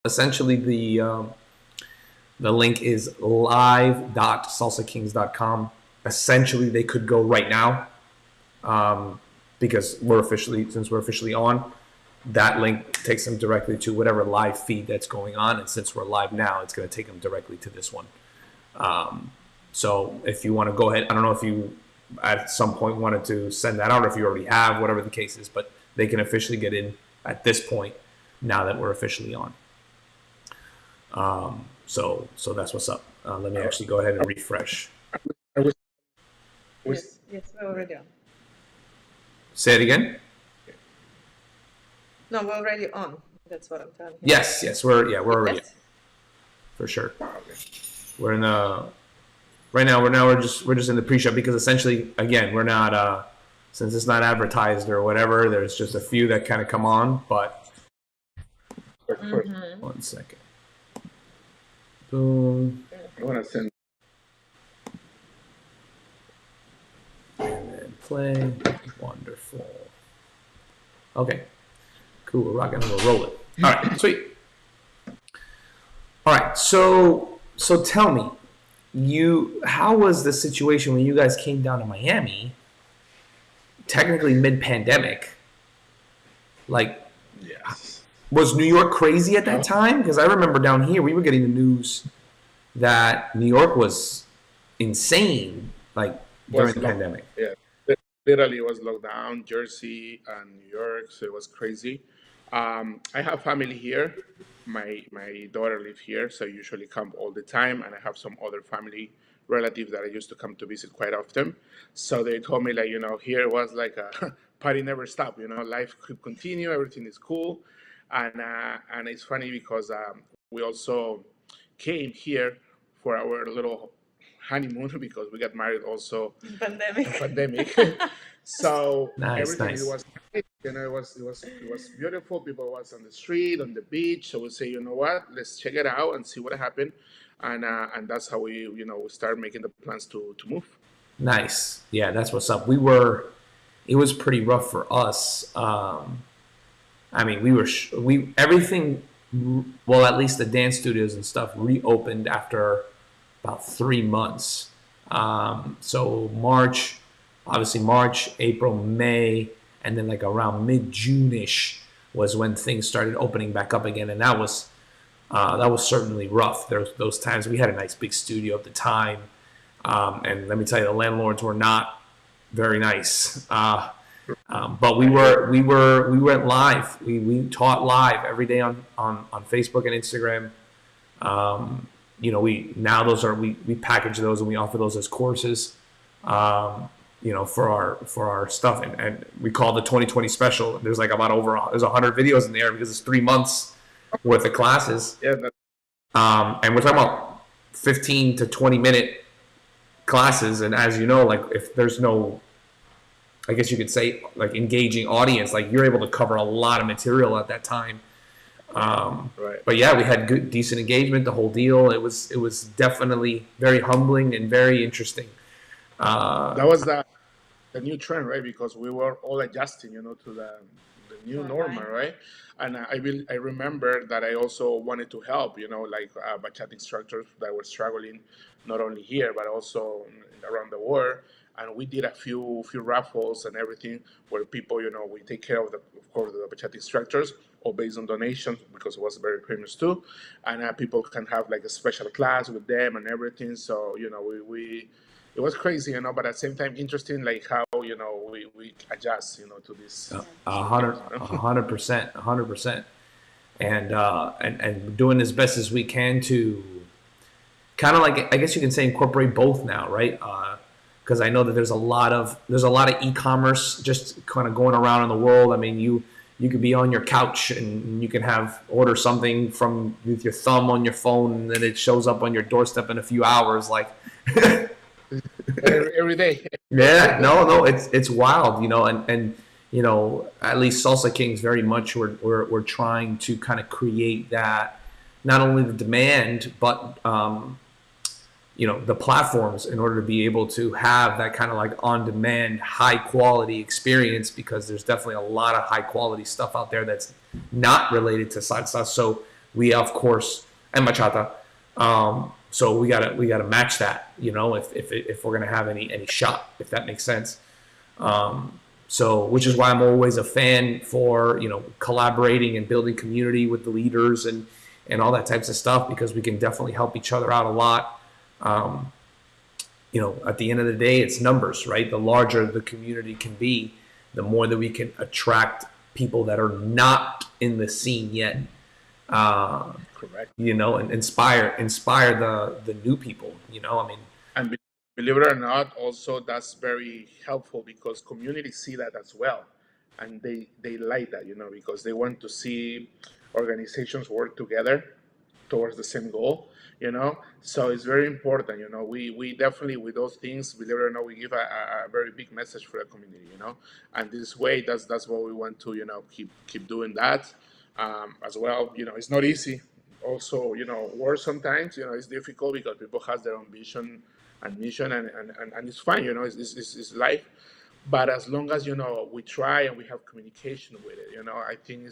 essentially the link is live.salsakings.com. Essentially, they could go right now, because since we're officially on, that link takes them directly to whatever live feed that's going on. And since we're live now, it's going to take them directly to this one. So if you want to go ahead, I don't know if you at some point wanted to send that out, or if you already have, whatever the case is, but they can officially get in at this point now that we're officially on. So that's what's up. Let me actually go ahead and refresh. Yes, we're already on. Say it again. No, we're already on. That's what I'm telling you. Yes, we're already on, for sure. We're in the right now. We're just in the pre-show, because essentially, again, we're not since it's not advertised or whatever. There's just a few that kind of come on, but 1 second. Boom. I want to send. And then play. Wonderful. Okay. Cool. We're rocking and we're rolling. All right. Sweet. All right. So tell me, how was the situation when you guys came down to Miami? Technically mid-pandemic. Like, Yes. Was New York crazy at that time? Because I remember down here we were getting the news that New York was insane, like during the pandemic. Yeah, literally it was locked down, Jersey and New York, so it was crazy. I have family here. My daughter lives here, so I usually come all the time, and I have some other family relatives that I used to come to visit quite often. So they told me, like, here was like a party never stopped. Life could continue, everything is cool, and it's funny because we also came here for our little honeymoon because we got married also pandemic. So Nice. everything was great. It was beautiful. People was on the street, on the beach. So we say, you know what, let's check it out and see what happened, and that's how we start making the plans to move. Nice. Yeah, that's what's up. It was pretty rough for us. I mean, everything, well, at least the dance studios and stuff reopened after about 3 months. So March, April, May, and then like around mid-June-ish was when things started opening back up again. And that was certainly rough. Those times we had a nice big studio at the time. And let me tell you, the landlords were not very nice. But we went live. We taught live every day on Facebook and Instagram. We package those and we offer those as courses. For our stuff, and we call the 2020 special. There's like there's 100 videos in there because it's 3 months worth of classes. Yeah. And we're talking about 15 to 20 minute classes, and as you know, like if there's no, I guess you could say, like engaging audience, like you're able to cover a lot of material at that time. Right. But yeah, we had decent engagement, the whole deal. It was definitely very humbling and very interesting. That was the new trend, right? Because we were all adjusting, to the new normal, right? And I remember that I also wanted to help, like bachata instructors that were struggling, not only here but also around the world. And we did a few raffles and everything where people, we take care of course, the bachata instructors, or based on donations because it was very famous too, and people can have like a special class with them and everything. So we it was crazy, but at the same time interesting, like how we adjust, to this. 100%, and doing as best as we can to kind of, like, I guess you can say, incorporate both now, right? Because I know that there's a lot of e-commerce just kind of going around in the world. I mean, you could be on your couch and you can order something with your thumb on your phone, and then it shows up on your doorstep in a few hours, like. every day. Yeah, no, it's wild, and at least Salsa Kings very much we're trying to kind of create that, not only the demand but the platforms, in order to be able to have that kind of like on-demand, high-quality experience, because there's definitely a lot of high-quality stuff out there that's not related to salsa. So We of course, and bachata. So we gotta match that, if we're gonna have any shot, if that makes sense. So, which is why I'm always a fan for collaborating and building community with the leaders and all that types of stuff, because we can definitely help each other out a lot. At the end of the day, it's numbers, right? The larger the community can be, the more that we can attract people that are not in the scene yet. Correct. And inspire the new people. I mean, And believe it or not, also that's very helpful because communities see that as well, and they like that, because they want to see organizations work together towards the same goal. So it's very important. We definitely, with those things, believe it or not, we give a very big message for the community. And this way, that's what we want to keep doing that, as well. It's not easy. Also, work sometimes. It's difficult because people has their own vision and mission, and it's fine. It's life. But as long as we try and we have communication with it, I think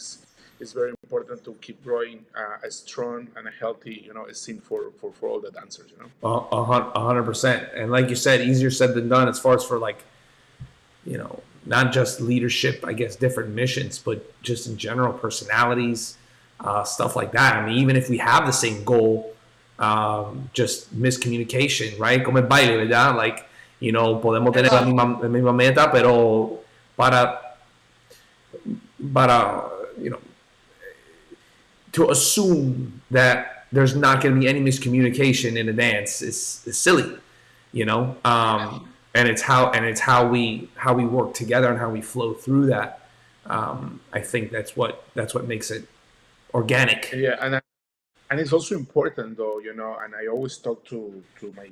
it's very important to keep growing a strong and a healthy scene for all the dancers. 100%. And like you said, easier said than done, as far as for, like, not just leadership, I guess, different missions, but just in general personalities, stuff like that. I mean, even if we have the same goal, just miscommunication, right? Como el baile, ¿verdad? Like, podemos tener la misma meta, pero para to assume that there's not going to be any miscommunication in a dance is silly, and it's how we work together and how we flow through that. I think that's what makes it organic. Yeah, and it's also important, though, and I always talk to my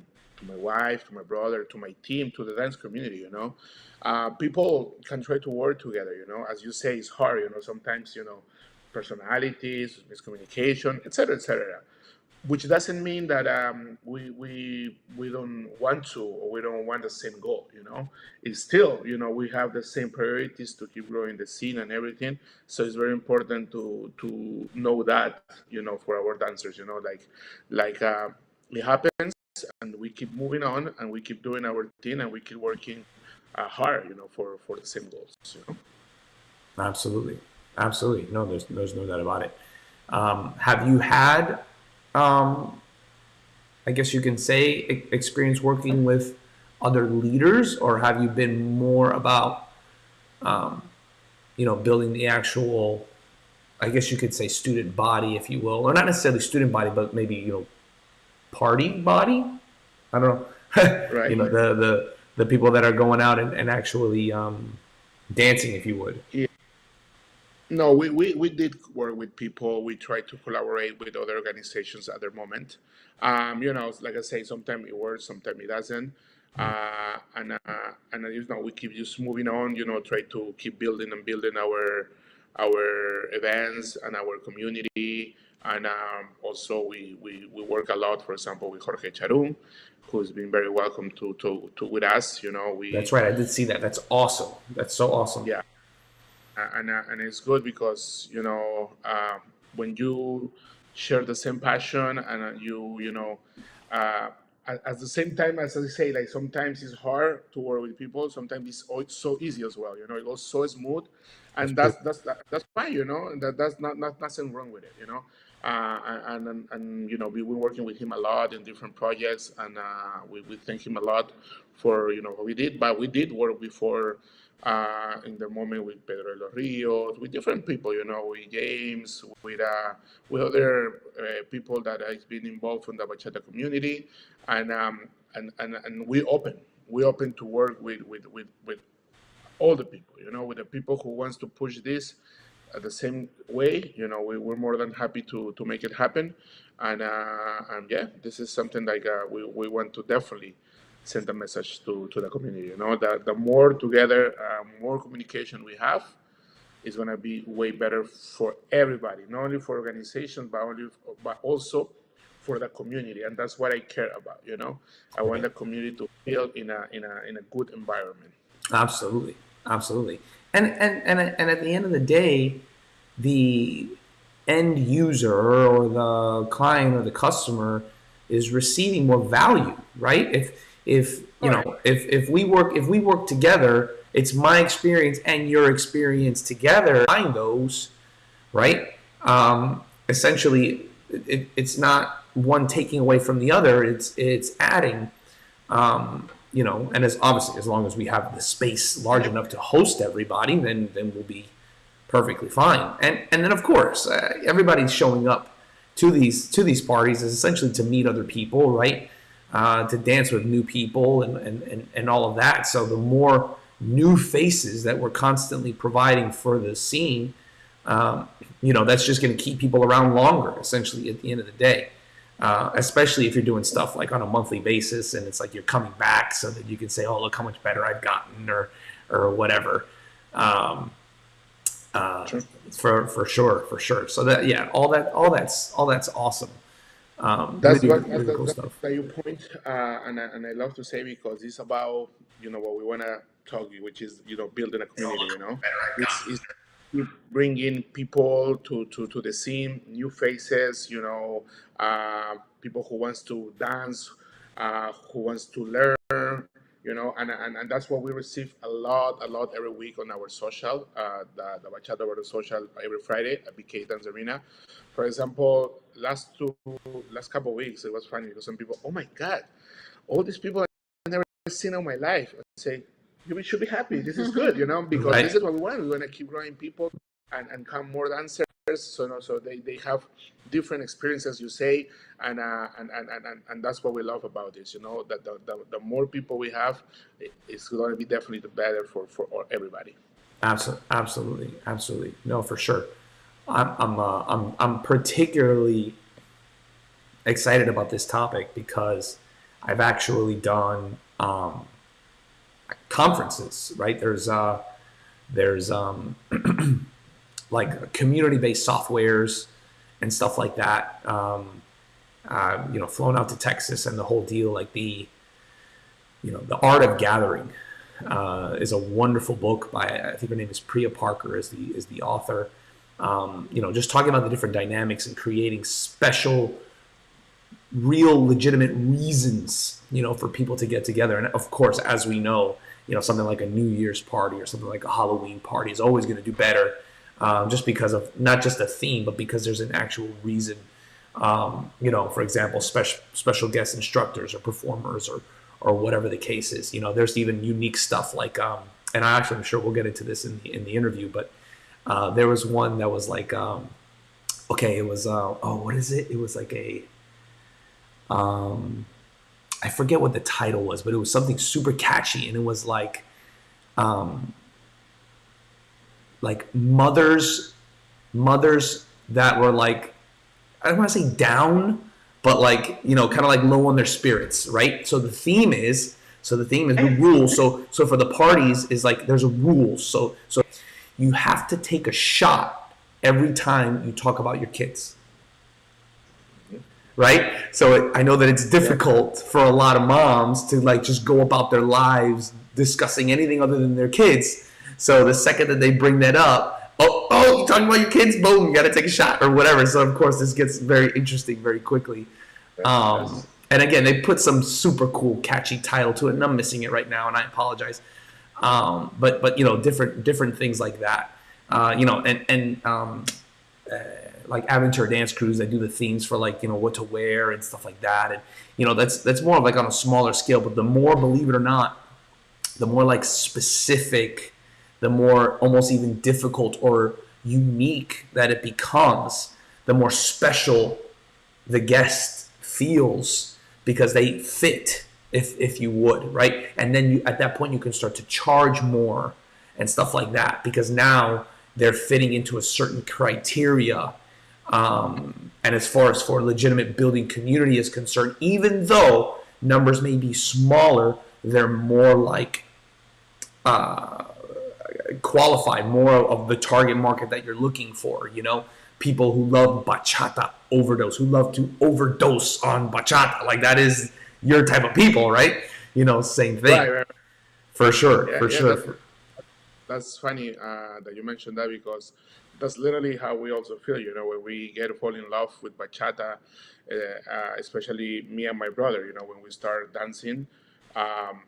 wife, to my brother, to my team, to the dance community. People can try to work together. As you say, it's hard. Sometimes personalities, miscommunication, etc., etc. Which doesn't mean that we don't want to, or we don't want the same goal. It's still, we have the same priorities to keep growing the scene and everything. So it's very important to know that, for our dancers. Like it happens, and we keep moving on, and we keep doing our thing, and we keep working hard, for the same goals. Absolutely, absolutely. No, there's no doubt about it. Have you had, I guess you can say, experience working with other leaders, or have you been more about, building the actual, I guess you could say, student body, if you will, or not necessarily student body, but maybe party body? I don't know. Right. The people that are going out and actually dancing, if you would. Yeah. No, we did work with people. We tried to collaborate with other organizations at the moment. Like I say, sometimes it works, sometimes it doesn't. And we keep just moving on. Try to keep building and building our events and our community. And also we work a lot, for example, with Jorge Charum, who's been very welcome to with us. That's right. I did see that. That's awesome. That's so awesome. Yeah, and it's good because when you share the same passion, and uh, at the same time, as I say, like, sometimes it's hard to work with people, sometimes it's so easy as well. It goes so smooth, and that's fine. That's not nothing wrong with it. And we've been working with him a lot in different projects, and we thank him a lot for what we did. But we did work before, in the moment, with Pedro de los Rios, with different people, with James, with other people that have been involved in the bachata community, and we open to work with all the people, with the people who wants to push this the same way. We're more than happy to make it happen, and yeah, this is something like we want to definitely send a message to the community. That the more together, more communication we have, is going to be way better for everybody, not only for organizations, but also for the community, and that's what I care about. I want the community to feel in a good environment. Absolutely, absolutely. And at the end of the day, the end user or the client or the customer is receiving more value, right? If you Correct. know if we work together, it's my experience and your experience together. Find those, right? Essentially, it's not one taking away from the other. It's adding. And as obviously as long as we have the space large enough to host everybody, then we'll be perfectly fine. And then of course everybody's showing up to these parties is essentially to meet other people, right? To dance with new people and all of that. So the more new faces that we're constantly providing for the scene, that's just going to keep people around longer, essentially, at the end of the day. Especially if you're doing stuff like on a monthly basis and it's like you're coming back so that you can say, oh, look how much better I've gotten or whatever. Sure. For sure. So that, yeah, all that's awesome. That's Really, what really cool stuff. that you point, and I love to say because it's about what we want to talk, which is building a community. It's bringing people to the scene, new faces. People who wants to dance, who wants to learn. And that's what we receive a lot every week on our social, the Bachata over the social every Friday at BK Dance Arena. For example, last couple of weeks, it was funny because some people, oh my God, all these people I've never seen in my life. I say, should be happy. This is good, because this Right. is what we want. We want to keep growing people and come more dancers. So they have different experiences, you say, and that's what we love about this. That the more people we have, it's going to be definitely the better for everybody. Absolutely. No, for sure. I'm particularly excited about this topic because I've actually done conferences. Right? There's like community-based softwares and stuff like that. Flown out to Texas and the whole deal. Like the Art of Gathering is a wonderful book by, I think her name is Priya Parker is the author. Just talking about the different dynamics and creating special, real, legitimate reasons, for people to get together. And of course, as we know, something like a New Year's party or something like a Halloween party is always going to do better, just because of not just a theme, but because there's an actual reason. For example, special guest instructors or performers or whatever the case is. There's even unique stuff like, and I'm sure we'll get into this in the interview, but there was one that was like, it was, what is it? It was like I forget what the title was, but it was something super catchy, and it was like mothers that were like, I don't want to say down, but like, kind of like low on their spirits, right? So the theme is the rule. So for the parties is like there's a rule. So you have to take a shot every time you talk about your kids, right? So I know that it's difficult for a lot of moms to like just go about their lives discussing anything other than their kids. So the second that they bring that up, oh, you talking about your kids? Boom, you got to take a shot or whatever. So of course this gets very interesting very quickly. And again, they put some super cool, catchy title to it, and I'm missing it right now, and I apologize. But different things like that. Like Aventure Dance Crews that do the themes for like what to wear and stuff like that, and that's more of like on a smaller scale. But the more, believe it or not, the more like specific, the more almost even difficult or unique that it becomes, the more special the guest feels because they fit, if you would, right? And then at that point you can start to charge more and stuff like that because now they're fitting into a certain criteria. And as far as for legitimate building community is concerned, even though numbers may be smaller, they're more like qualified, more of the target market that you're looking for. People who love bachata overdose, who love to overdose on bachata. Like that is your type of people, right? Same thing. Right. For sure, Yeah, for yeah, sure. that's funny that you mentioned that because that's literally how we also feel. When we fall in love with bachata, especially me and my brother. When we start dancing, um,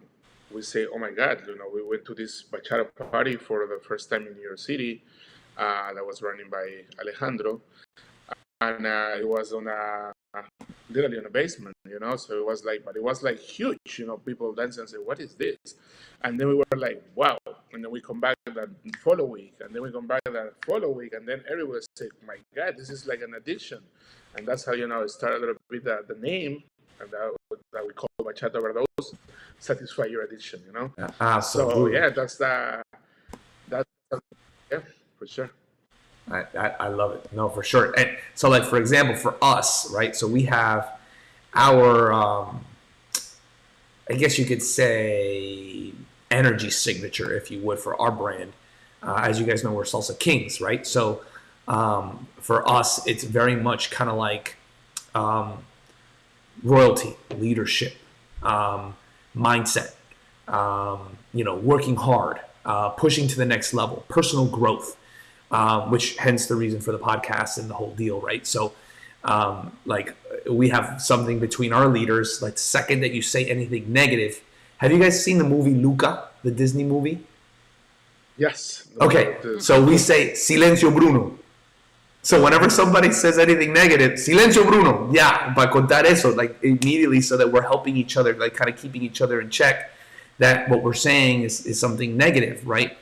we say, "Oh my God!" We went to this bachata party for the first time in New York City. That was running by Alejandro, and it was on a literally in a basement. So it was like, but it was like huge. People dancing and say, "What is this?" And then we were like, "Wow!" And then we come back that follow week, and then we come back that follow week, and then everyone said, "My God, this is like an addiction," and that's how it started a little bit the name, and that we call Bachata Overdose, satisfy your addiction. So Absolutely. yeah, that's yeah, for sure. I love it. No, for sure. And so, like, for example, for us, right? So we have our, I guess you could say, energy signature, if you would, for our brand. As you guys know, we're Salsa Kings, right? So for us, it's very much kind of like royalty, leadership, mindset, working hard, pushing to the next level, personal growth, which hence the reason for the podcast and the whole deal, right? So, like, we have something between our leaders. Like, the second that you say anything negative, have you guys seen the movie Luca, the Disney movie? Yes. Okay, so we say Silencio Bruno. So whenever somebody says anything negative, Silencio Bruno, yeah, para contar eso, like immediately, so that we're helping each other, like kind of keeping each other in check, that what we're saying is something negative, right?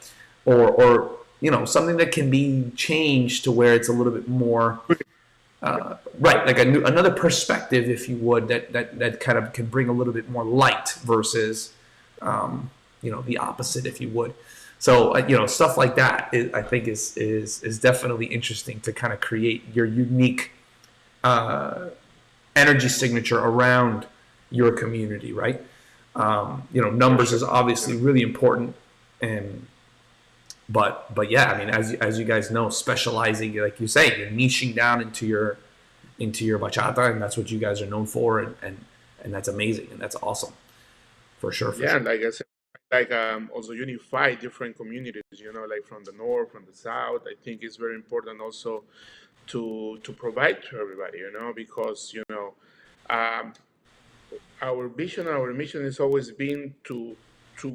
Or something that can be changed to where it's a little bit more, right, like another perspective, if you would, that kind of can bring a little bit more light versus, the opposite, if you would. So stuff like that, I think is definitely interesting to kind of create your unique energy signature around your community, right? Numbers is obviously really important, but yeah, I mean, as you guys know, specializing, like you say, you're niching down into your bachata, and that's what you guys are known for, and that's amazing, and that's awesome, for sure. Yeah, like I said, like also unify different communities. Like from the north, from the south. I think it's very important also to provide to everybody. Because um, our vision, our mission has always been to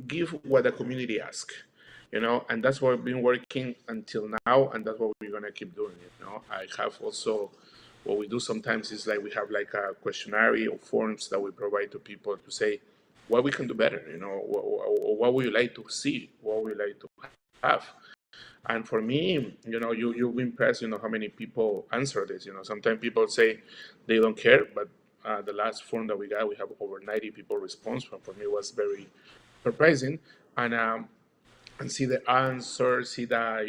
give what the community asks. And that's what we've been working until now, and that's what we're gonna keep doing. I have also what we do sometimes is like we have like a questionnaire or forms that we provide to people to say what we can do better. What would you like to see, what would you like to have. And for me, you'll be impressed, how many people answer this. Sometimes people say they don't care, but the last form that we got, we have over 90 people response from. For me, it was very surprising. And see the answers, see the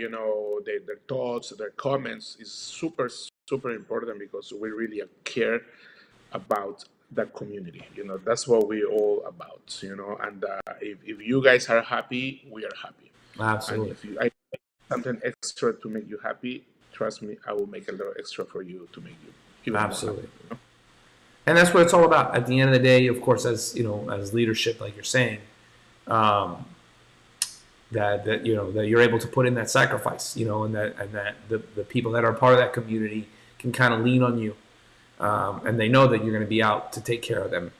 their thoughts, their comments is super super important because we really care about that community. That's what we're all about. And if you guys are happy, we are happy. Absolutely. And if I something extra to make you happy, trust me, I will make a little extra for you to make you even absolutely more happy. And that's what it's all about. At the end of the day, of course, as as leadership, like you're saying, that you're able to put in that sacrifice, and that the people that are part of that community can kind of lean on you, and they know that you're going to be out to take care of them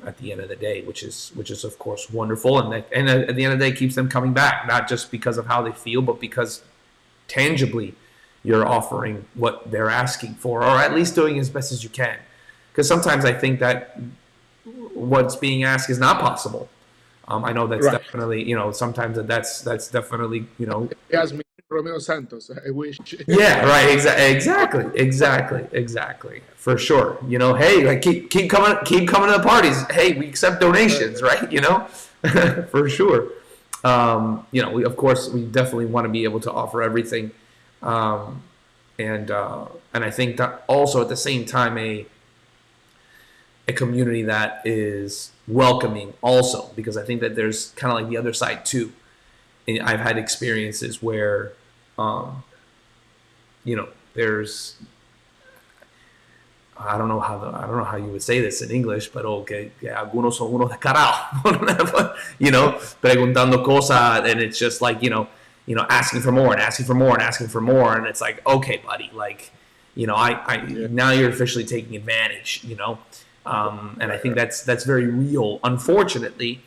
at the end of the day, which is of course wonderful, and at the end of the day keeps them coming back, not just because of how they feel, but because tangibly you're offering what they're asking for, or at least doing as best as you can. Because sometimes I think that what's being asked is not possible. I know that's Right. definitely, sometimes that's definitely, Yes, me, Romeo Santos. I wish. Yeah, right. Exactly. For sure. Hey, like keep coming to the parties. Hey, we accept donations, right? For sure. We of course we definitely want to be able to offer everything, and I think that also at the same time a community that is welcoming also, because I think that there's kind of like the other side too. And I've had experiences where there's I don't know how you would say this in English, but okay, algunos son unos descarados, preguntando cosas, and it's just like asking for more and asking for more and asking for more. And it's like, okay, buddy, like, now you're officially taking advantage, and I think that's very real, unfortunately.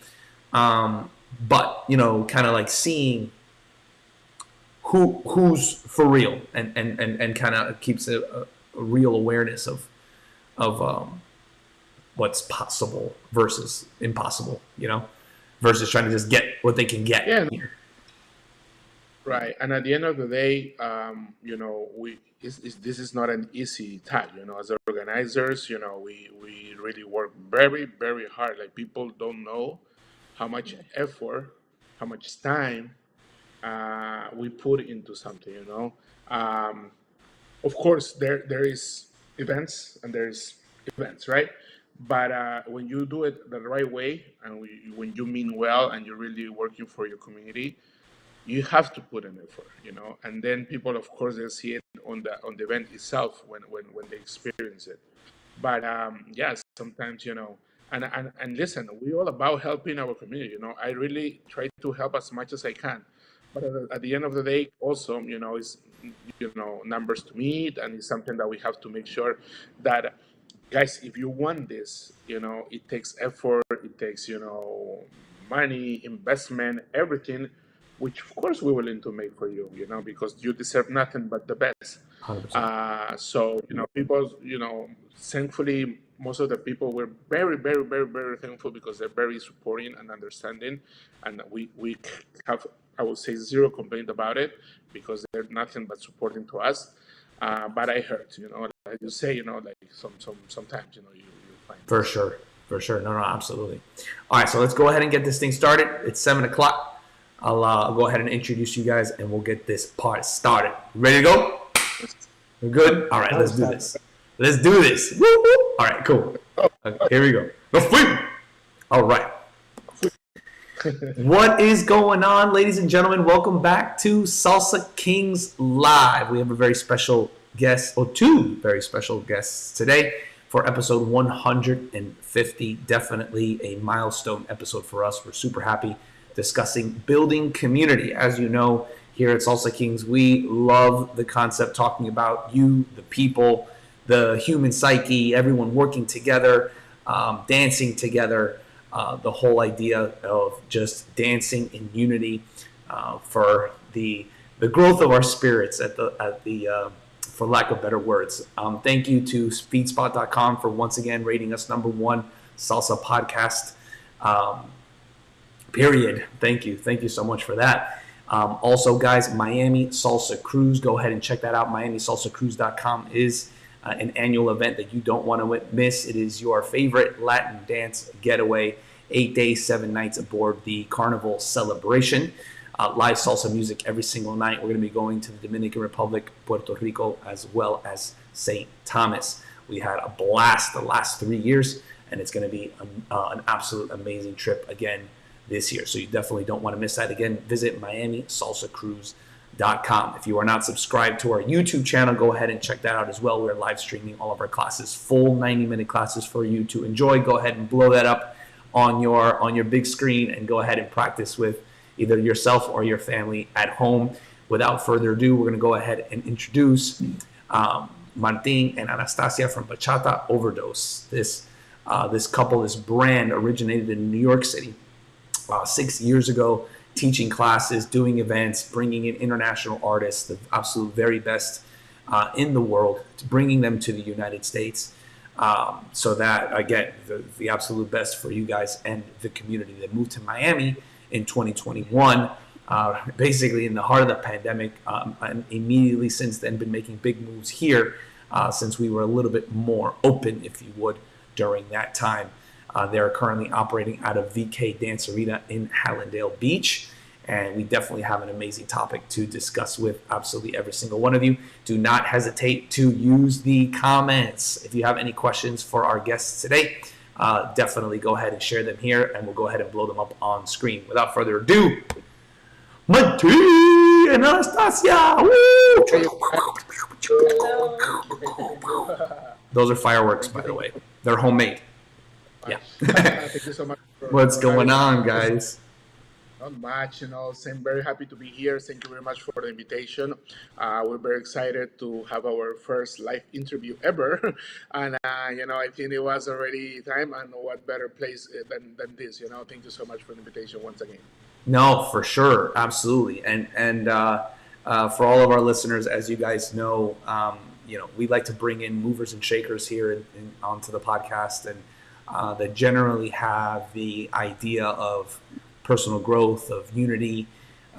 But, kind of like seeing who's for real and kind of keeps a real awareness of what's possible versus impossible, versus trying to just get what they can get. Yeah, right. And at the end of the day, this is not an easy task. As organizers, we really work very, very hard. Like people don't know how much effort, how much time we put into something. Of course, there is events and there's events, right? But when you do it the right way and when you mean well and you're really working for your community, you have to put an effort, and then people, of course, they'll see it on the event itself when they experience it. But yes, sometimes, and listen, we're all about helping our community. I really try to help as much as I can, but at the end of the day, also, it's numbers to meet, and it's something that we have to make sure that, guys, if you want this, it takes effort, it takes money, investment, everything, which of course we're willing to make for you, because you deserve nothing but the best. 100%. So people, thankfully, most of the people were very, very, very, very thankful because they're very supporting and understanding, and we have, I would say, zero complaint about it because they're nothing but supporting to us. But I heard, like you say, like sometimes, you find For sure. No, absolutely. All right, so let's go ahead and get this thing started. It's 7:00. I'll go ahead and introduce you guys, and we'll get this part started. Ready to go? We're good? All right, let's do this. Woo, woo. All right, cool. Okay, here we go. All right. What is going on, ladies and gentlemen? Welcome back to Salsa Kings Live. We have a very special guest, or two very special guests today for episode 150. Definitely a milestone episode for us. We're super happy discussing building community. As you know, here at Salsa Kings, we love the concept, talking about you, the people, the human psyche, everyone working together, dancing together, the whole idea of just dancing in unity for the growth of our spirits for lack of better words. Thank you to feedspot.com for once again rating us #1 salsa podcast. Period. Thank you so much for that. Also, guys, Miami Salsa Cruise. Go ahead and check that out. MiamiSalsaCruise.com is an annual event that you don't want to miss. It is your favorite Latin dance getaway. 8 days, 7 nights aboard the Carnival celebration. Live salsa music every single night. We're going to be going to the Dominican Republic, Puerto Rico, as well as St. Thomas. We had a blast the last 3 years, and it's going to be an absolute amazing trip again this year. So you definitely don't want to miss that. Again, visit MiamiSalsaCruise.com. If you are not subscribed to our YouTube channel, go ahead and check that out as well. We're live streaming all of our classes, full 90-minute classes for you to enjoy. Go ahead and blow that up on your big screen and go ahead and practice with either yourself or your family at home. Without further ado, we're going to go ahead and introduce Martin and Anastasia from Bachata Overdose. This couple, this brand originated in New York City 6 years ago, teaching classes, doing events, bringing in international artists, the absolute very best in the world, bringing them to the United States. So that, again, the absolute best for you guys and the community. They moved to Miami in 2021, basically in the heart of the pandemic, and immediately since then been making big moves here since we were a little bit more open, if you would, during that time. They're currently operating out of VK Dance Arena in Hallandale Beach. And we definitely have an amazing topic to discuss with absolutely every single one of you. Do not hesitate to use the comments. If you have any questions for our guests today, definitely go ahead and share them here, and we'll go ahead and blow them up on screen. Without further ado, Martin and Anastasia. Woo! Those are fireworks, by the way. They're homemade. Yeah. Thank you so much. What's going on, guys? Not much, So I'm very happy to be here. Thank you very much for the invitation. We're very excited to have our first live interview ever, and I think it was already time. And what better place than this? Thank you so much for the invitation once again. No, for sure, absolutely, and for all of our listeners, as you guys know, we like to bring in movers and shakers here onto the podcast, and that generally have the idea of personal growth, of unity,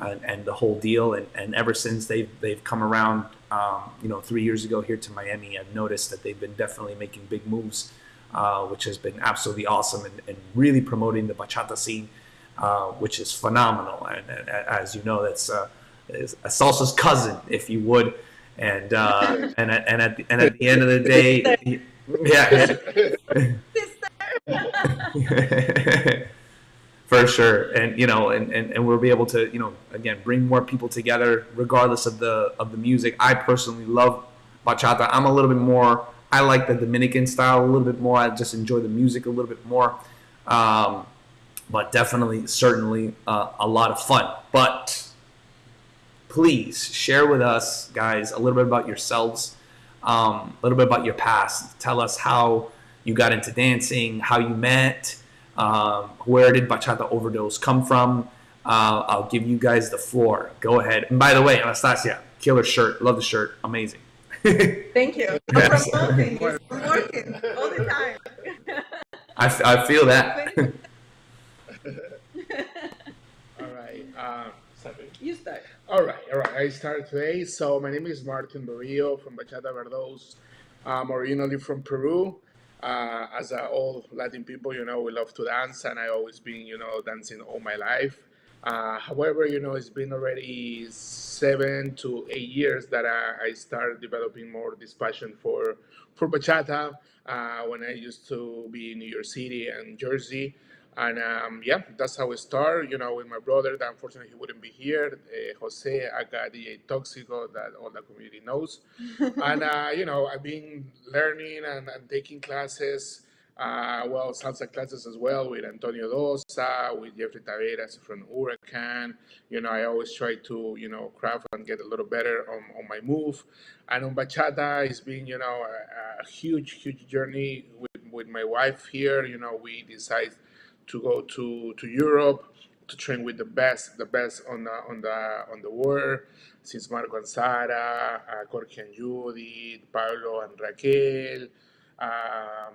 and the whole deal. And ever since they've come around, 3 years ago here to Miami, I've noticed that they've been definitely making big moves, which has been absolutely awesome, and really promoting the bachata scene, which is phenomenal. And as you know, that's is a salsa's cousin, if you would. And at the end of the day, yeah. For sure, and we'll be able to again bring more people together regardless of the music. I personally love bachata. I'm a little bit more. I like the Dominican style a little bit more. I just enjoy the music a little bit more, but definitely, certainly, a lot of fun. But please share with us, guys, a little bit about yourselves, a little bit about your past. Tell us how you got into dancing, how you met. Where did Bachata Overdose come from? I'll give you guys the floor. Go ahead. And by the way, Anastasia, killer shirt. Love the shirt. Amazing. Thank you. I'm promoting. I'm working all the time. I feel that. All right. You start. All right. I start today. So my name is Martin Berrio from Bachata Overdose. I'm originally from Peru. As all Latin people, we love to dance, and I always been, dancing all my life. However, it's been already 7 to 8 years that I started developing more this passion for bachata. When I used to be in New York City and Jersey, and yeah, that's how it started. With my brother. That unfortunately he wouldn't be here. Jose, aka DJ Toxico, that all the community knows. And I've been learning and taking classes. Salsa classes as well with Antonio Dosa, with Jeffrey Taveras from Huracan. I always try to craft and get a little better on my move. And on bachata, it's been a huge journey with my wife here. We decide to go to Europe to train with the best on the world, since Marco and Sara, Jorge and Judith, Pablo and Raquel,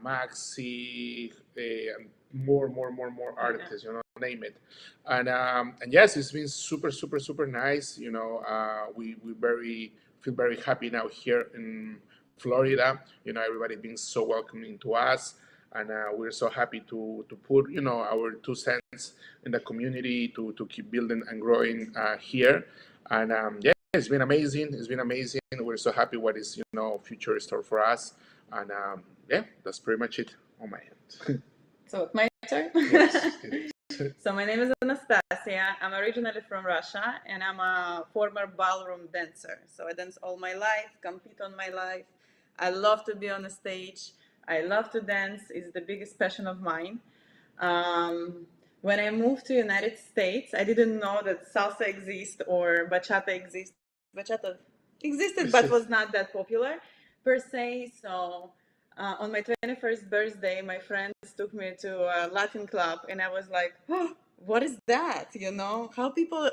Maxi, and more artists, name it. And yes, it's been super nice. We very feel very happy now here in Florida. Everybody being so welcoming to us, and we're so happy to put our 2 cents in the community to keep building and growing here. And yeah, it's been amazing. It's been amazing. We're so happy what is future in store for us. And yeah, that's pretty much it on my end. So my turn. Yes, it is. So my name is Anastasia. I'm originally from Russia, and I'm a former ballroom dancer. So I dance all my life, compete on my life. I love to be on the stage. I love to dance. It's the biggest passion of mine. When I moved to United States, I didn't know that salsa exists or bachata exists. Bachata existed, but was not that popular per se. So on my 21st birthday, my friends took me to a Latin club, and I was like, oh, what is that? How people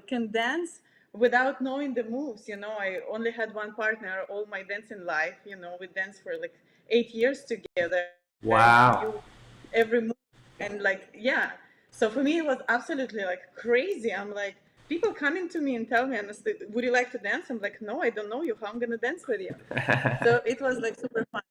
can dance without knowing the moves. I only had one partner all my dancing life. We danced for like 8 years together. Wow. Every move, and yeah. So for me, it was absolutely crazy. I'm like, people coming to me and tell me, would you like to dance? I'm like, no, I don't know you. How I'm gonna dance with you? So it was super fun.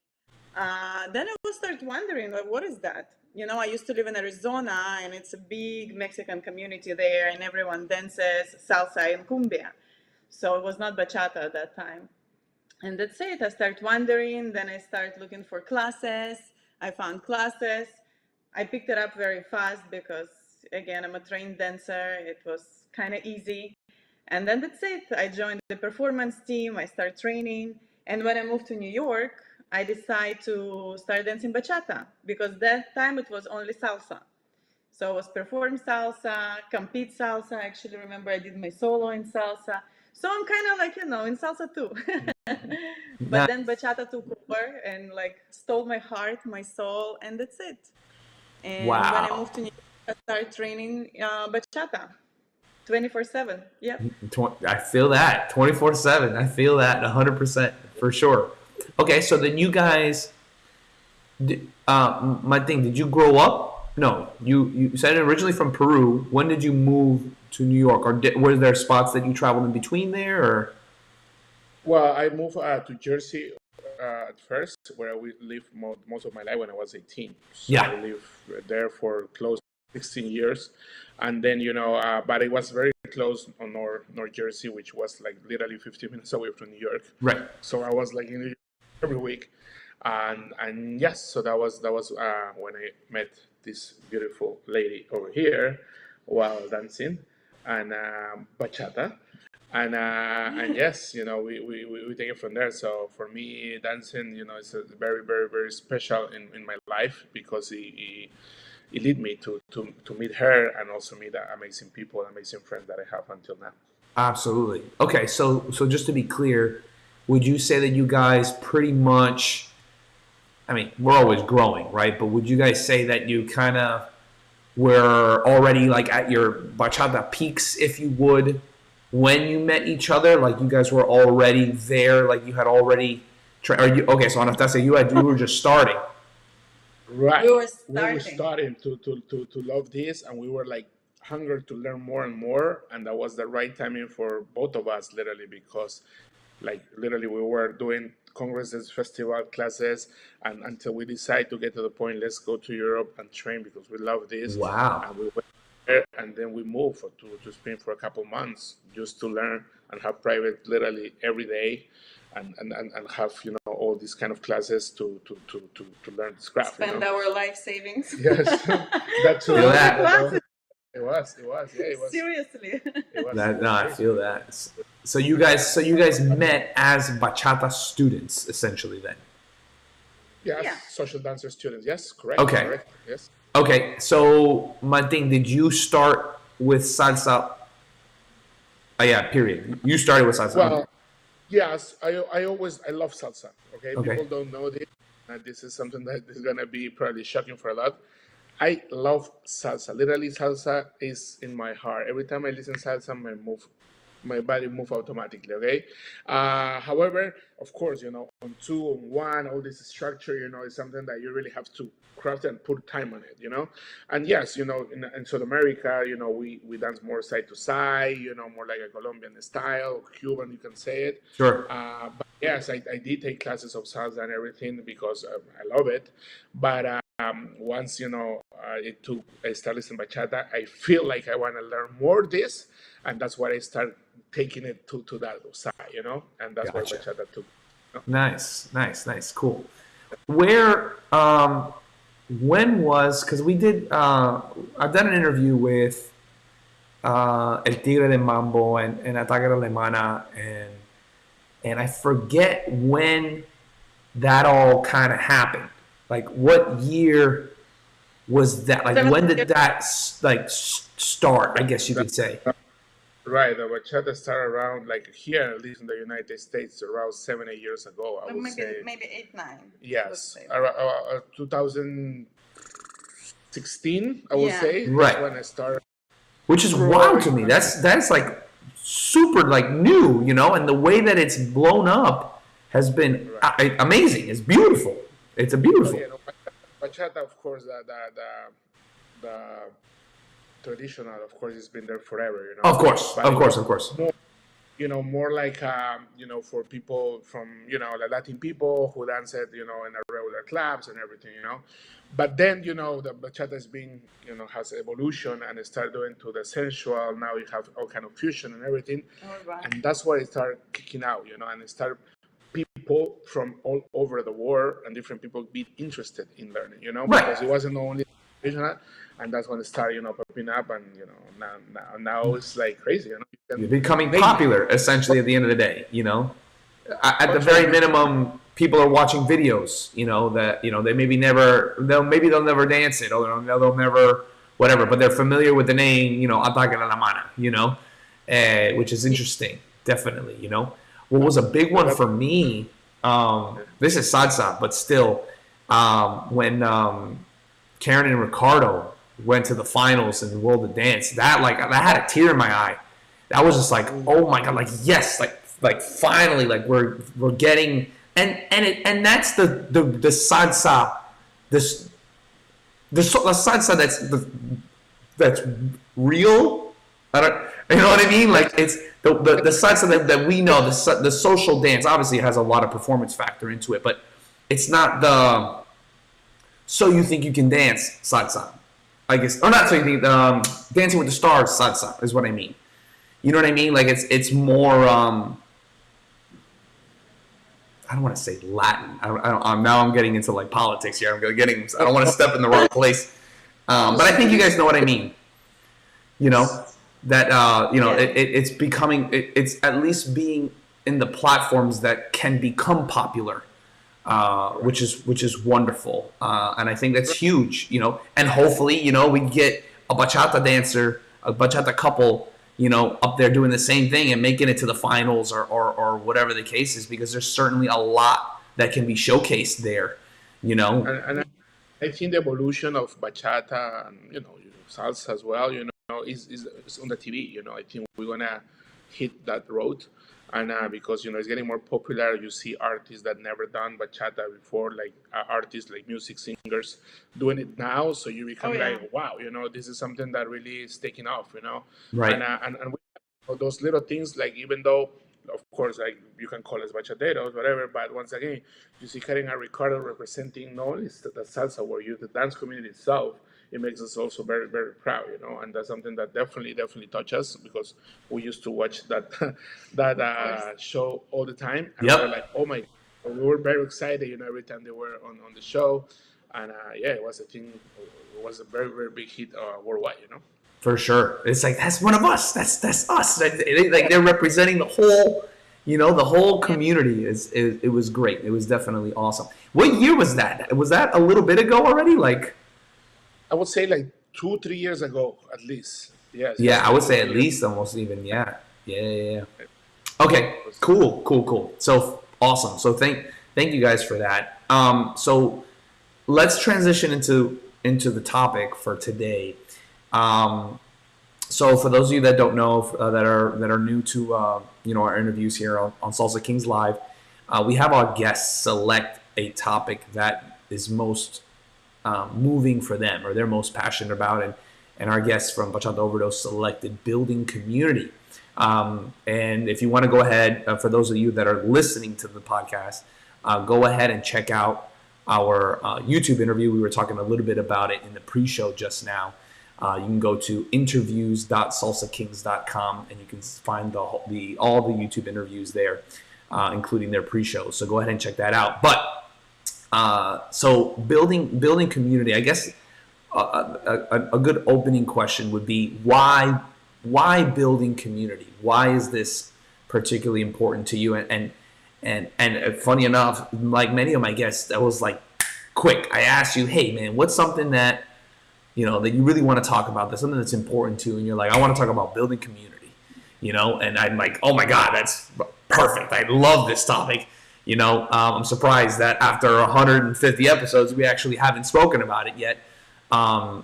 Then I will start wondering, what is that? I used to live in Arizona, and it's a big Mexican community there, and everyone dances salsa and cumbia. So it was not bachata at that time. And that's it. I start wondering. Then I start looking for classes. I found classes. I picked it up very fast because, again, I'm a trained dancer. It was kind of easy. And then that's it. I joined the performance team. I start training. And when I moved to New York, I decided to start dancing bachata because that time it was only salsa. So I was perform salsa, compete salsa. I actually remember I did my solo in salsa. So I'm kind of like, in salsa too. But then bachata took over and like stole my heart, my soul, and that's it. And when I Wow. moved to New York, I started training bachata 24/7. Yep. I feel that 24/7. I feel that 100% for sure. Okay, so then you guys, my thing. Did you grow up? No, you said originally from Peru. When did you move to New York, or were there spots that you traveled in between there, or? Well, I moved to Jersey at first, where I lived most of my life when I was 18. So I Yeah. lived there for close to 16 years. And then, but it was very close on North Jersey, which was like literally 15 minutes away from New York. Right. So I was like in New York every week. And yes, so that was when I met this beautiful lady over here while dancing and bachata. And yes, we take it from there. So for me, dancing, it's a very, very, very special in my life because it led me to meet her and also meet amazing people, amazing friends that I have until now. Absolutely. Okay, so just to be clear, would you say that you guys pretty much? I mean, we're always growing, right? But would you guys say that you kind of were already like at your bachata peaks, if you would, when you met each other? Like you guys were already there, like you had already. Are you okay? So Anastasia, you were just starting. We Right. were We were starting. starting to love this, and we were like hunger to learn more and more. And that was the right timing for both of us, literally, because like literally we were doing congresses, festival classes, and until we decide to get to the point, let's go to Europe and train because we love this. Wow. And we went there, and then we moved to Spain for a couple months just to learn and have private literally every day and have all these kind of classes to learn this craft. Spend our life savings. Yes, that For too. Feel all the that. classes. It was, yeah, Seriously. it No, was I crazy. feel that. So you guys met as bachata students, essentially. Then. Yes, Yeah. social dancer students. Yes, correct, Okay. correct. Yes. Okay. So my thing. Did you start with salsa? Oh, yeah. Period. You started with salsa. Okay. Well, yes, I love salsa. Okay, Okay. people don't know this. And this is something that is gonna be probably shocking for a lot. I love salsa. Literally, salsa is in my heart. Every time I listen salsa, my body move automatically. Okay. However, of course, on two, on one, all this structure, is something that you really have to craft and put time on it. And yes, in South America, we dance more side to side. More like a Colombian style, Cuban, you can say it. Sure. But yes, I did take classes of salsa and everything because I love it. But once I started listening bachata, I feel like I want to learn more this, and that's why I start taking it to that side, and that's why Gotcha. bachata took. Nice. Nice. Nice. Cool. Where? When was? Because we did. I've done an interview with El Tigre de Mambo and Ataque Alemana, and I forget when that all kind of happened. Like, what year was that? Like, when did that start? I guess you could say. Right, the bachata started around like here, at least in the United States, around 7 8 years ago. I would say Maybe 8 9. yes, around 2016. I would Yeah. say that's Right. when I started Which is wild to growing. me. That's like super like new, and the way that it's blown up has been Right. amazing. It's beautiful. It's a Oh beautiful. yeah, no, bachata, of course, the traditional, of course, it's been there forever. Of course, But of it course, was of course. more like for people from the Latin people who dance it in the regular clubs and everything. But then the bachata has been has evolution and it started doing to the sensual. Now you have all kind of fusion and everything, All right. and that's why it started kicking out, and it started people from all over the world and different people be interested in learning, because Right. it wasn't only regional, and that's when it started, popping up, and now it's like crazy, you You're can becoming name it. popular essentially at the end of the day. At the very Actually, minimum, people are watching videos. That they maybe never they'll never dance it, or they'll never whatever, but they're familiar with the name, Ataque a la Mana, which is interesting, definitely, What was a big Yeah, one for me, yeah. this is salsa, but still, when Karen and Ricardo went to the finals in the World of Dance, that had a tear in my eye. That was just like, oh my god, like yes, like finally, like we're getting and that's the salsa, this the salsa that's real. I don't, you know what I mean? Like it's the salsa that we know, the social dance. Obviously, it has a lot of performance factor into it, but it's not the so you think you can dance salsa. I guess, or not so you think Dancing with the Stars salsa is what I mean. You know what I mean? Like it's more. I don't want to say Latin. Now I'm getting into like politics here. I'm getting. I don't want to step in the wrong place. But I think you guys know what I mean. You know that Yeah. it's becoming. It's at least being in the platforms that can become popular, Right. which is wonderful. And I think that's huge. And hopefully we get a bachata dancer, a bachata couple, up there doing the same thing and making it to the finals or whatever the case is, because there's certainly a lot that can be showcased there. You know, And I think the evolution of bachata and salsa as well, is on the TV. I think we're gonna hit that road, and because it's getting more popular, you see artists that never done bachata before, like artists like music singers doing it now. So you Oh become yeah. like, wow, this is something that really is taking off, right? and those little things, like even though of course like you can call us bachateros whatever, but once again you see Karen and Ricardo representing not only the salsa world, the dance community itself. It makes us also very very proud, and that's something that definitely touches us, because we used to watch that that Of course. show all the time, and we were like, Yep, oh my, we were very excited, every time they were on the show, and yeah, it was a thing. It was a very very big hit worldwide. for sure. It's like that's one of us. That's us. Like they're representing the whole. The whole Yeah. community it was great. It was definitely awesome. What year was that? Was that a little bit ago already? Like, I would say like 2 3 years ago at least. Yes, yeah, yes, I like would two say three at years. least almost even. Yeah, yeah, yeah, yeah. It Okay, was, cool. So awesome. So thank you guys for that. So let's transition into the topic for today. Um, so for those of you that don't know, that are new to our interviews here on Salsa Kings Live, we have our guests select a topic that is most moving for them, or they're most passionate about, and our guests from Bachata Overdose selected building community. And if you want to go ahead, for those of you that are listening to the podcast, go ahead and check out our YouTube interview. We were talking a little bit about it in the pre-show just now. You can go to interviews.salsakings.com and you can find all the YouTube interviews there, including their pre-shows. So go ahead and check that out. But so building community, I guess a good opening question would be why building community? Why is this particularly important to you? And funny enough, like many of my guests, that was like quick. I asked you, hey man, what's something that that you really want to talk about? That's something that's important to you, and you're like, I want to talk about building community. And I'm like, oh my god, that's perfect. I love this topic. I'm surprised that after 150 episodes, we actually haven't spoken about it yet.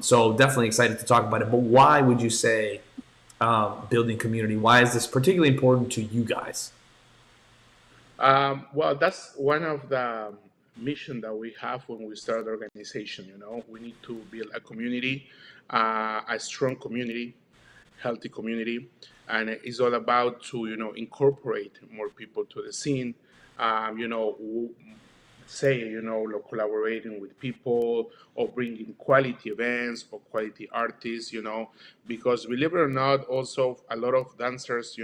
So definitely excited to talk about it. But why would you say building community? Why is this particularly important to you guys? well, that's one of the mission that we have when we start the organization. We need to build a community, a strong community, healthy community, and it's all about to incorporate more people to the scene. Say like collaborating with people, or bringing quality events or quality artists, because believe it or not, also a lot of dancers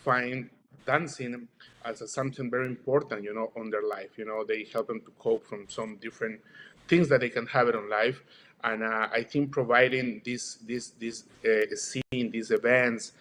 find dancing as something very important on their life. They help them to cope from some different things that they can have it on life, And I think providing this scene, these events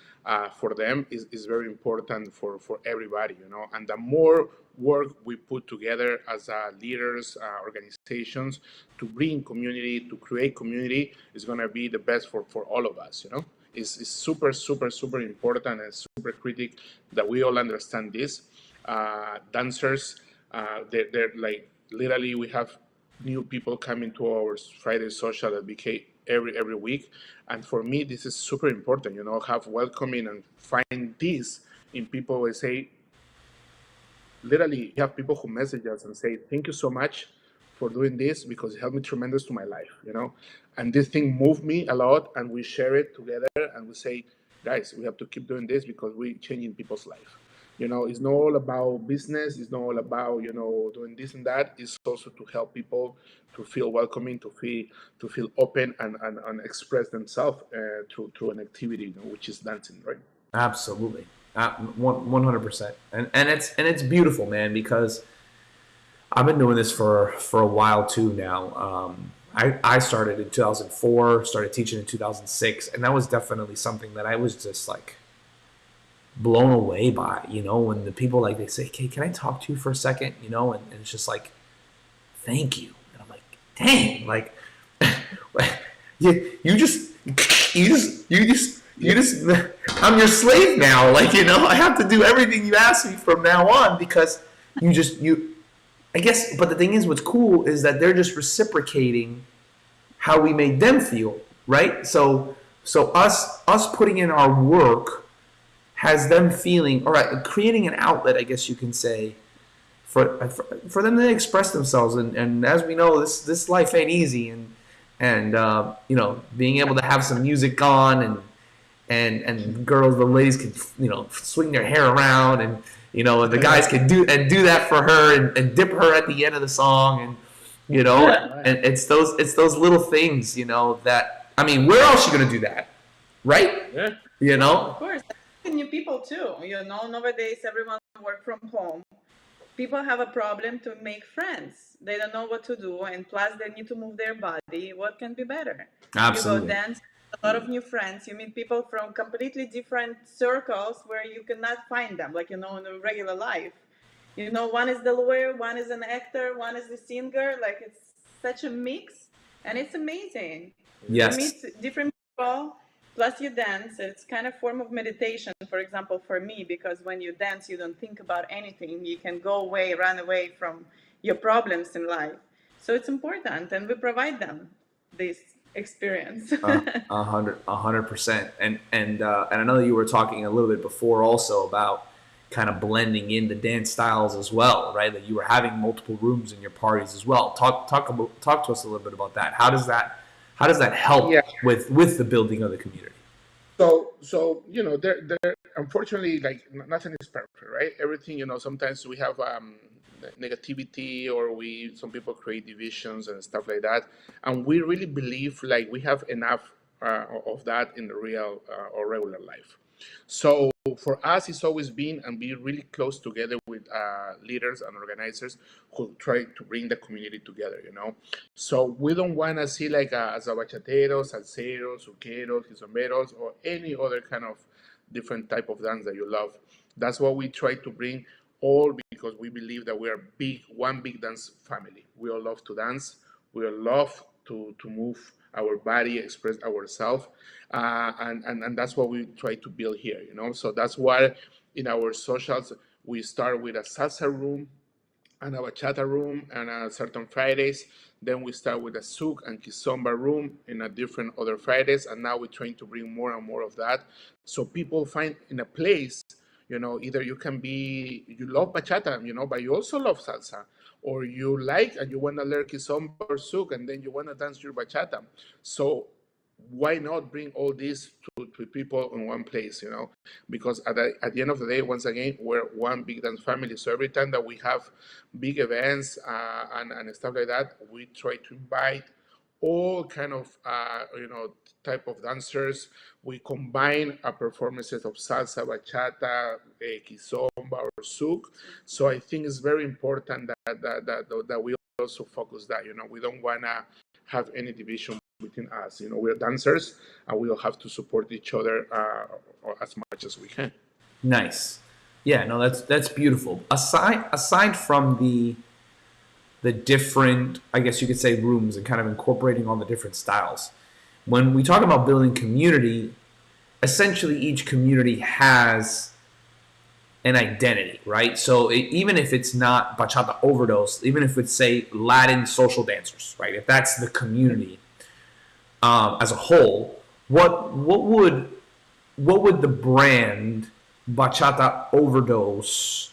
for them is very important for everybody, And the more work we put together as leaders, organizations, to bring community, to create community, is going to be the best for all of us. It's super, super, super important and super critical that we all understand this. Dancers, they're like literally we have new people coming to our Friday social that became every week, and for me this is super important. Have welcoming and find this in people who say literally, we have people who message us and say, "Thank you so much for doing this because it helped me tremendous to my life." And this thing moved me a lot, and we share it together, and we say, "Guys, we have to keep doing this because we're changing people's life." It's not all about business. It's not all about doing this and that. It's also to help people to feel welcoming, to feel open and express themselves through an activity, which is dancing, right? Absolutely. 100%. And it's beautiful, man, because I've been doing this for a while too now. I started in 2004, started teaching in 2006, and that was definitely something that I was just like blown away by, when the people like they say, "Okay, can I talk to you for a second?" And it's just like, "Thank you." And I'm like, "Dang, like you just I'm your slave now. Like, I have to do everything you ask me from now on because I guess, but the thing is, what's cool is that they're just reciprocating how we made them feel, right? So us putting in our work has them feeling, all right, creating an outlet, I guess you can say, for them to express themselves. And as we know, this life ain't easy, and being able to have some music on and girls, the ladies can swing their hair around, and the guys can do that for her and dip her at the end of the song, and and it's those little things that, I mean, where else are you gonna do that, right? Yeah. Of course, new people too. Nowadays everyone work from home. People have a problem to make friends. They don't know what to do, and plus they need to move their body. What can be better? Absolutely. You go dance, a lot of new friends. You meet people from completely different circles where you cannot find them, like in a regular life. One is the lawyer, one is an actor, one is the singer. Like it's such a mix, and it's amazing. Yes. You meet different people. Plus you dance. It's kind of form of meditation, for example, for me, because when you dance, you don't think about anything. You can go away, run away from your problems in life. So it's important, and we provide them this experience. 100%. And I know you were talking a little bit before also about kind of blending in the dance styles as well, right? That you were having multiple rooms in your parties as well. Talk to us a little bit about that. How does that help with the building of the community? So there unfortunately, like nothing is perfect, right? Everything, sometimes we have negativity, or some people create divisions and stuff like that, and we really believe like we have enough of that in the real or regular life. So for us, it's always been and be really close together with leaders and organizers who try to bring the community together. So we don't want to see like as a bachateros, salseros, suqueros, quizomberos, or any other kind of different type of dance that you love. That's what we try to bring all, because we believe that we are one big dance family. We all love to dance. We all love to move our body, express ourselves, and that's what we try to build here. So that's why in our socials we start with a salsa room and a bachata room and a certain Fridays. Then we start with a souk and kizomba room in a different other Fridays, and now we're trying to bring more and more of that, so people find in a place. Either you love bachata, but you also love salsa, or you like and you want to learn kizomba or souk, and then you want to dance your bachata. So why not bring all this to people in one place? Because at the end of the day, once again, we're one big dance family. So every time that we have big events and stuff like that, we try to invite all kind of type of dancers. We combine performances of salsa, bachata, kizomba, or souk. So I think it's very important that we also focus that. We don't want to have any division between us. We're dancers, and we all have to support each other as much as we can. Nice. Yeah, no, that's beautiful. Aside from the different, I guess you could say, rooms and kind of incorporating all the different styles. When we talk about building community, essentially each community has an identity, right? So even if it's not Bachata Overdose, even if it's, say, Latin social dancers, right? If that's the community as a whole, what would the brand Bachata Overdose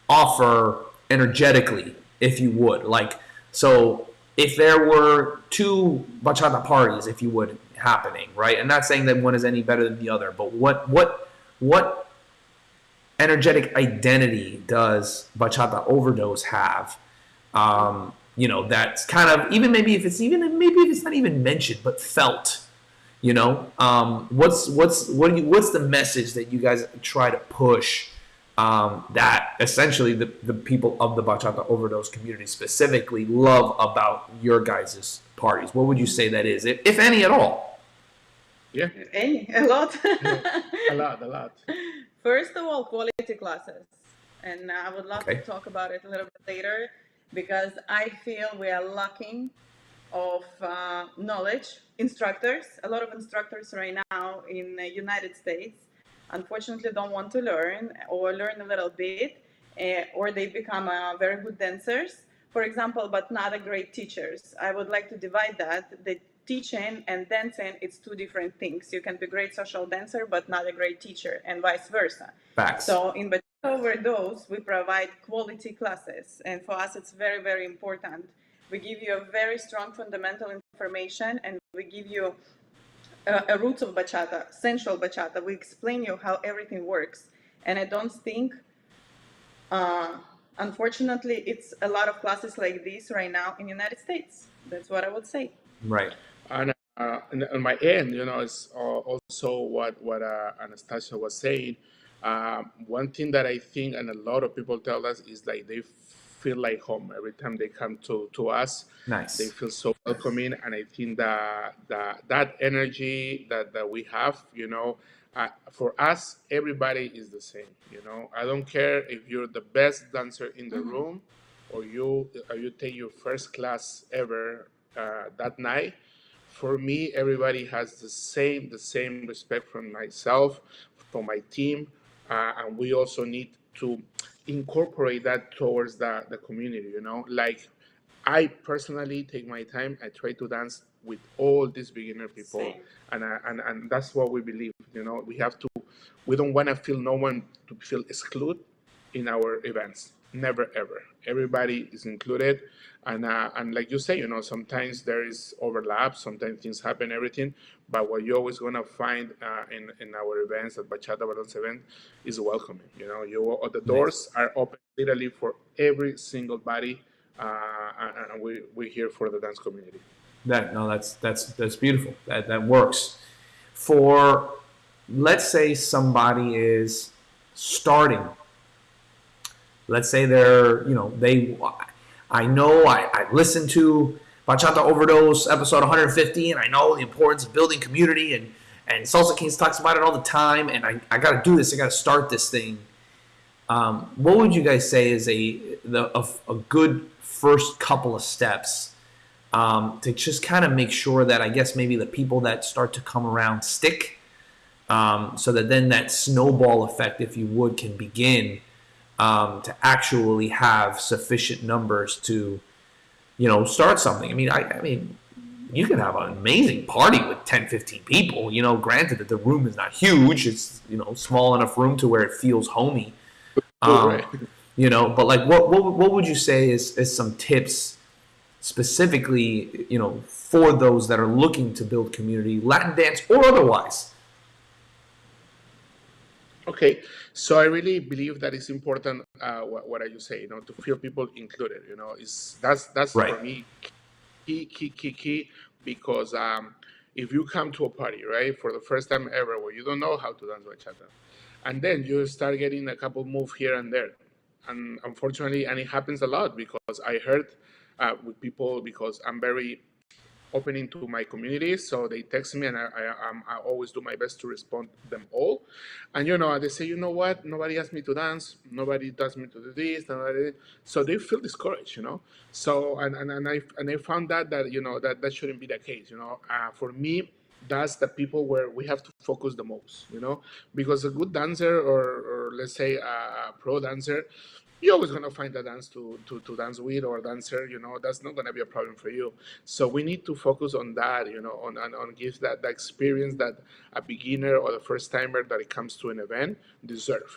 offer energetically, if you would? Like, so if there were two bachata parties, if you would, happening, right? I'm not saying that one is any better than the other, but what energetic identity does Bachata Overdose have? That's kind of, even maybe if it's not even mentioned, but felt. What's the message that you guys try to push, that essentially the people of the Bachata Overdose community specifically love about your guys' parties? What would you say that is, if any at all? Yeah. A lot. A lot. First of all, quality classes. And I would love to Okay. talk about it a little bit later, because I feel we are lacking of knowledge. Instructors, a lot of instructors right now in the United States, unfortunately don't want to learn, or learn a little bit, or they become very good dancers, for example, but not a great teachers. I would like to divide that. The teaching and dancing, it's two different things. You can be a great social dancer, but not a great teacher, and vice versa. Facts. So in Bachata Overdose, we provide quality classes, and for us, it's very, very important. We give you a very strong fundamental information, and we give you a roots of bachata, central bachata. We explain you how everything works, and I don't think, unfortunately, it's a lot of classes like this right now in the United States. That's what I would say. Right. And on my end, it's also what Anastasia was saying. One thing that I think, and a lot of people tell us, is like they feel like home every time they come to us. They Nice. feel so welcoming, and I think that energy that we have, for us, everybody is the same. I don't care if you're the best dancer in the room, or you take your first class ever that night. For me, everybody has the same respect from myself, from my team, and we also need to incorporate that towards the community. Like, I personally take my time. I try to dance with all these beginner people, Same. and that's what we believe. We have to. We don't want to feel no one to feel excluded in our events. Never ever. Everybody is included, and like you say, sometimes there is overlap. Sometimes things happen, everything. But what you're always gonna find in our events, at Bachata Balance event, is welcoming. The Nice. doors are open literally for every single body, and we're here for the dance community. That's beautiful. That works. For, let's say somebody is starting. Let's say I listened to Bachata Overdose episode 150, and I know the importance of building community, and Salsa Kings talks about it all the time, and I got to do this. I got to start this thing. What would you guys say is a good first couple of steps, to just kind of make sure that, I guess, maybe the people that start to come around stick, so that then that snowball effect, if you would, can begin, to actually have sufficient numbers to, start something. I mean, you can have an amazing party with 10, 15 people. Granted that the room is not huge; it's small enough room to where it feels homey. Right. But like, what would you say is some tips specifically, for those that are looking to build community, Latin dance or otherwise? Okay, so I really believe that it's important. What are you saying? To feel people included. Is that's Right. for me key, because if you come to a party, right, for the first time ever, where you don't know how to dance bachata, and then you start getting a couple move here and there, and unfortunately, and it happens a lot, because I heard with people, because I'm very opening to my community. So they text me, and I always do my best to respond to them all. And they say, you know what? Nobody asked me to dance. Nobody does me to do this. Nobody. So they feel discouraged. So and I found that that shouldn't be the case. For me, that's the people where we have to focus the most. Because a good dancer, or let's say a pro dancer, you're always gonna find a dance to dance with, or a dancer. That's not gonna be a problem for you. So we need to focus on that. On give that experience that a beginner or the first timer that it comes to an event deserve.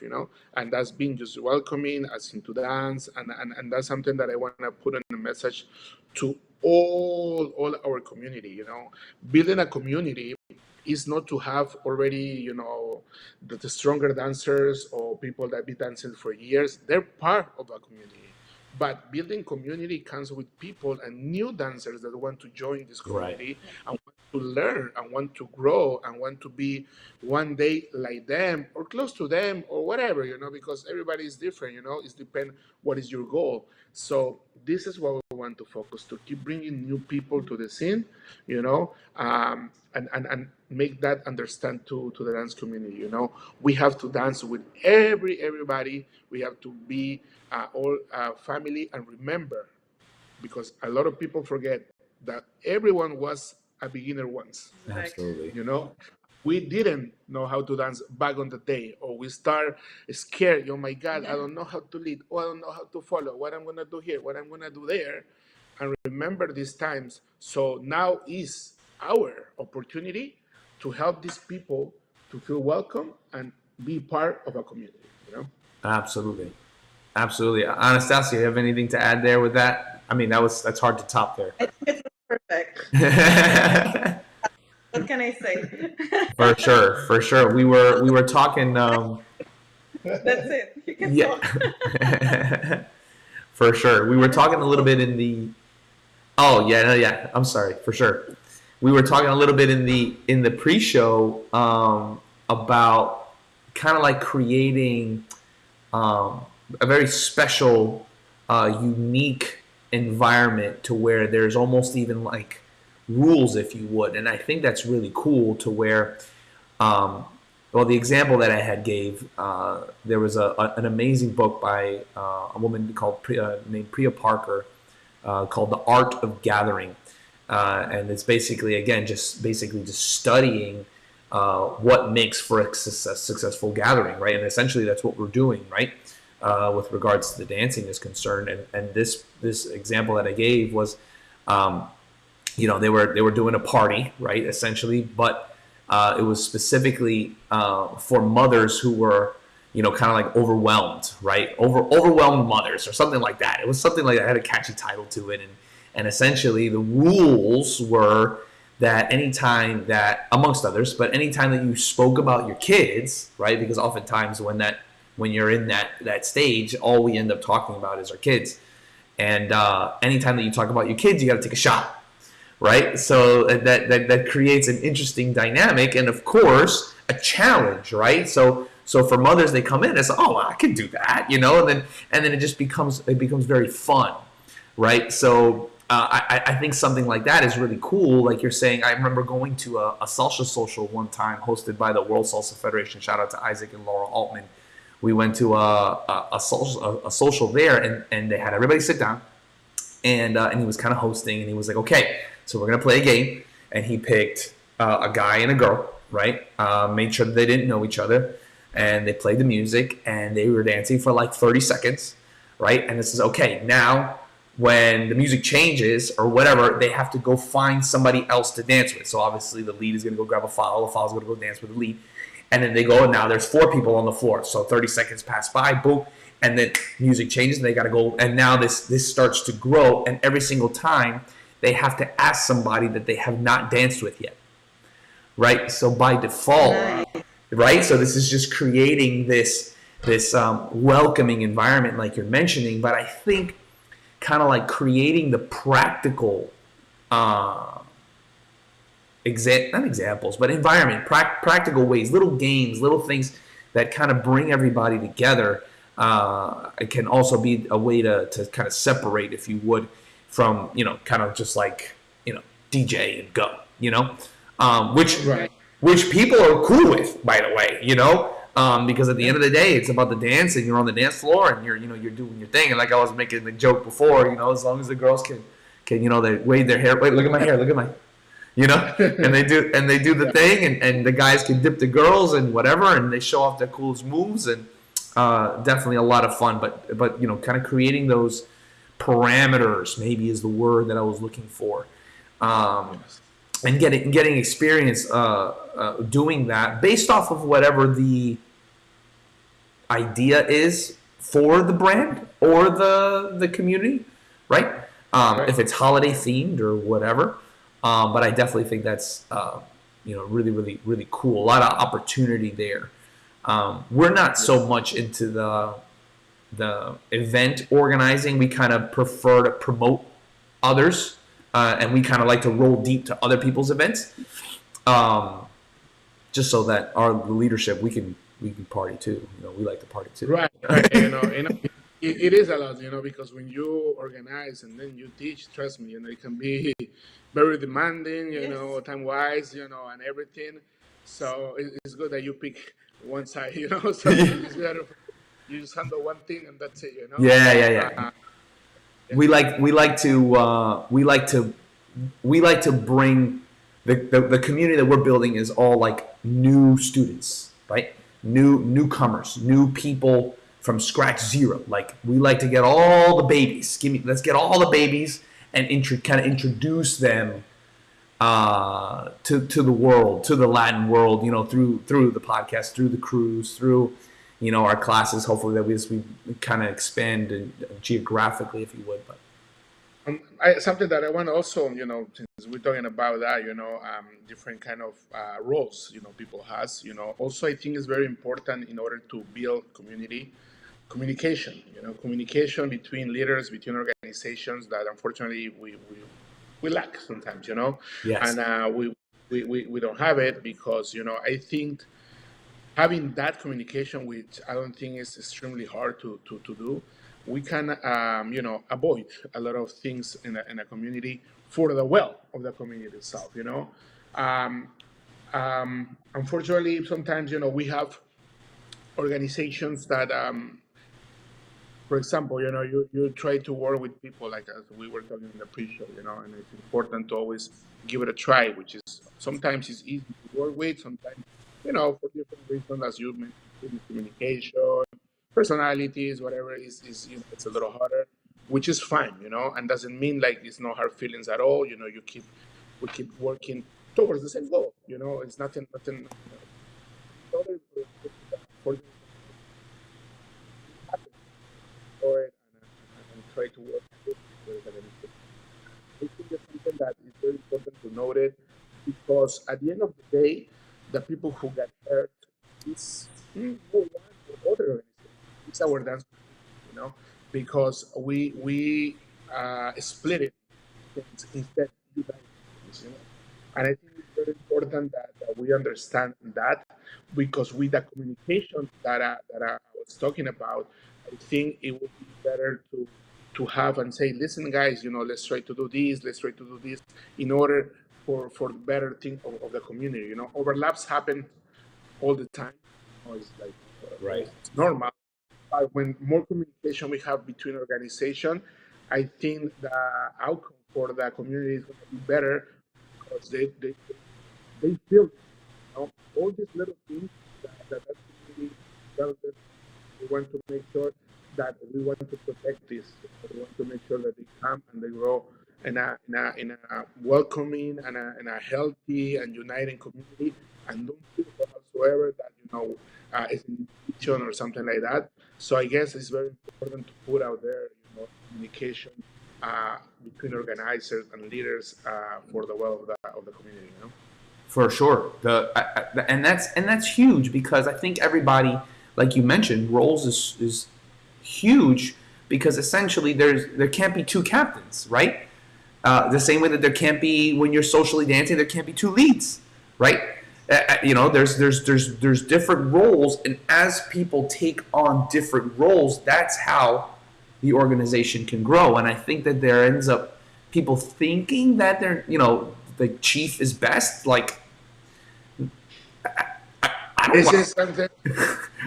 And that's being just welcoming, asking to dance, and that's something that I want to put in a message to all our community. Building a community is not to have already, the stronger dancers or people that be dancing for years. They're part of a community. But building community comes with people and new dancers that want to join this Right. community and want to learn and want to grow and want to be one day like them or close to them or whatever, because everybody is different. It depends what is your goal. So this is what we want to focus, to keep bringing new people to the scene, and make that understand to the dance community. We have to dance with everybody. We have to be all family, and remember, because a lot of people forget that everyone was a beginner once. Absolutely. We didn't know how to dance back on the day, or we start scared. Oh my God, I don't know how to lead. Oh, I don't know how to follow. What I'm gonna do here? What I'm gonna do there? And remember these times. So now is our opportunity to help these people to feel welcome and be part of a community. Absolutely. Absolutely. Anastasia, you have anything to add there with that? I mean, that's hard to top there. I think it's perfect. What can I say? For sure. We were talking. That's it. You can talk. For sure. We were talking a little bit in the. Oh yeah. I'm sorry. For sure. We were talking a little bit in the pre-show about kind of like creating a very special, unique environment to where there's almost even like rules, if you would. And I think that's really cool to where, well, the example that I had gave, there was an amazing book by a woman named Priya Parker called The Art of Gathering. And it's basically, again, just studying what makes for a successful gathering, right? And essentially that's what we're doing, right? With regards to the dancing is concerned. And this example that I gave was, they were doing a party, right? Essentially, but it was specifically for mothers who were, kind of like overwhelmed, right? Overwhelmed mothers or something like that. It was something like that. It had a catchy title to it. And essentially the rules were that anytime that, amongst others, but anytime that you spoke about your kids, right? Because oftentimes when you're in that stage, all we end up talking about is our kids. And anytime that you talk about your kids, you got to take a shot, right? So that creates an interesting dynamic, and of course a challenge, right? So for mothers, they come in and say, "Oh, I can do that," and then it becomes very fun, right? So I think something like that is really cool. Like you're saying, I remember going to a Salsa social one time hosted by the World Salsa Federation. Shout out to Isaac and Laura Altman. We went to a social there, and they had everybody sit down, and he was kind of hosting, and he was like, "Okay, so we're gonna play a game," and he picked a guy and a girl, right? Made sure that they didn't know each other, and they played the music, and they were dancing for like 30 seconds, right? And this is okay. Now, when the music changes or whatever, they have to go find somebody else to dance with. So obviously, the lead is gonna go grab a foul, the foul's gonna go dance with the lead. And then they go, and now there's 4 people on the floor. So 30 seconds pass by, boom, and then music changes, and they got to go. And now this starts to grow, and every single time they have to ask somebody that they have not danced with yet, right? So by default, right? So this is just creating this welcoming environment, like you're mentioning. But I think kind of like creating the practical not examples, but environment, practical ways, little games, little things that kind of bring everybody together. It can also be a way to kind of separate, if you would, from, kind of just like, DJ and go, you know, um, which Right. which people are cool with, by the way, you know, because at the end of the day, it's about the dance, and you're on the dance floor, and you're doing your thing. And like I was making the joke before, you know, as long as the girls can they wave their hair. Wait, look at my hair. Look at my, you know, and they do the Yeah. thing, and the guys can dip the girls and whatever, and they show off their coolest moves, and definitely a lot of fun. But you know, kind of creating those parameters maybe is the word that I was looking for. Um, Yes. and getting experience doing that based off of whatever the idea is for the brand or the community, right? Right. If it's holiday themed or whatever, but I definitely think that's you know, really cool. A lot of opportunity there. We're not so much into the event organizing. We kind of prefer to promote others, and we kind of like to roll deep to other people's events, um, just so that our leadership we can party too. You know, we like to party too. Right, right. It is a lot, because when you organize and then you teach, trust me, it can be very demanding, Yes. time wise, and everything. So it's good that you pick one side, so you just handle one thing and that's it. Yeah. Uh, yeah, We like to bring the community that we're building is all like new students, right? Newcomers, new people from scratch zero. Like we like to get all the babies. Let's get all the babies and kind of introduce them to the world, to the Latin world. You know, through the podcast, through the cruise, through our classes. Hopefully that we kind of expand geographically, if you would. But something that I want to also, since we're talking about that, different kind of roles, people has, also I think it's very important in order to build community communication, communication between leaders, between organizations that unfortunately we lack sometimes, yes, and we don't have it because, I think having that communication, which I don't think is extremely hard to do, we can, avoid a lot of things in a community for the well of the community itself, Um, Unfortunately, sometimes, we have organizations that, for example, you try to work with people like as we were talking in the pre-show, and it's important to always give it a try, which is sometimes it's easy to work with, sometimes, for different reasons, as you mentioned, communication, personalities, whatever is it's a little harder, which is fine, and doesn't mean like it's no hard feelings at all. We keep working towards the same goal. It's nothing. Other for enjoy it and try to work with it. I think it's something that is very important to note it because at the end of the day, the people who get hurt is no one or other organization. It's our dance community, because we split it instead united things. And I think it's very important that we understand that because with the communication that I was talking about, I think it would be better to have and say, listen, guys, let's try to do this, let's try to do this in order for the better thing of the community. Overlaps happen all the time. It's like right. it's normal. But when more communication we have between organizations, I think the outcome for the community is going to be better because they feel it, all these little things that community tells us. We want to make sure that we want to protect this. We want to make sure that they come and they grow in a welcoming and a healthy and uniting community, and don't feel whatsoever that is an institution or something like that. So I guess it's very important to put out there, communication between organizers and leaders for the well of the community. For sure. And that's huge because I think everybody, like you mentioned, roles is huge because essentially there can't be two captains, right? The same way that there can't be when you're socially dancing, there can't be two leads, right? There's different roles, and as people take on different roles, that's how the organization can grow. And I think that there ends up people thinking that they're the chief is best. Like, This is something I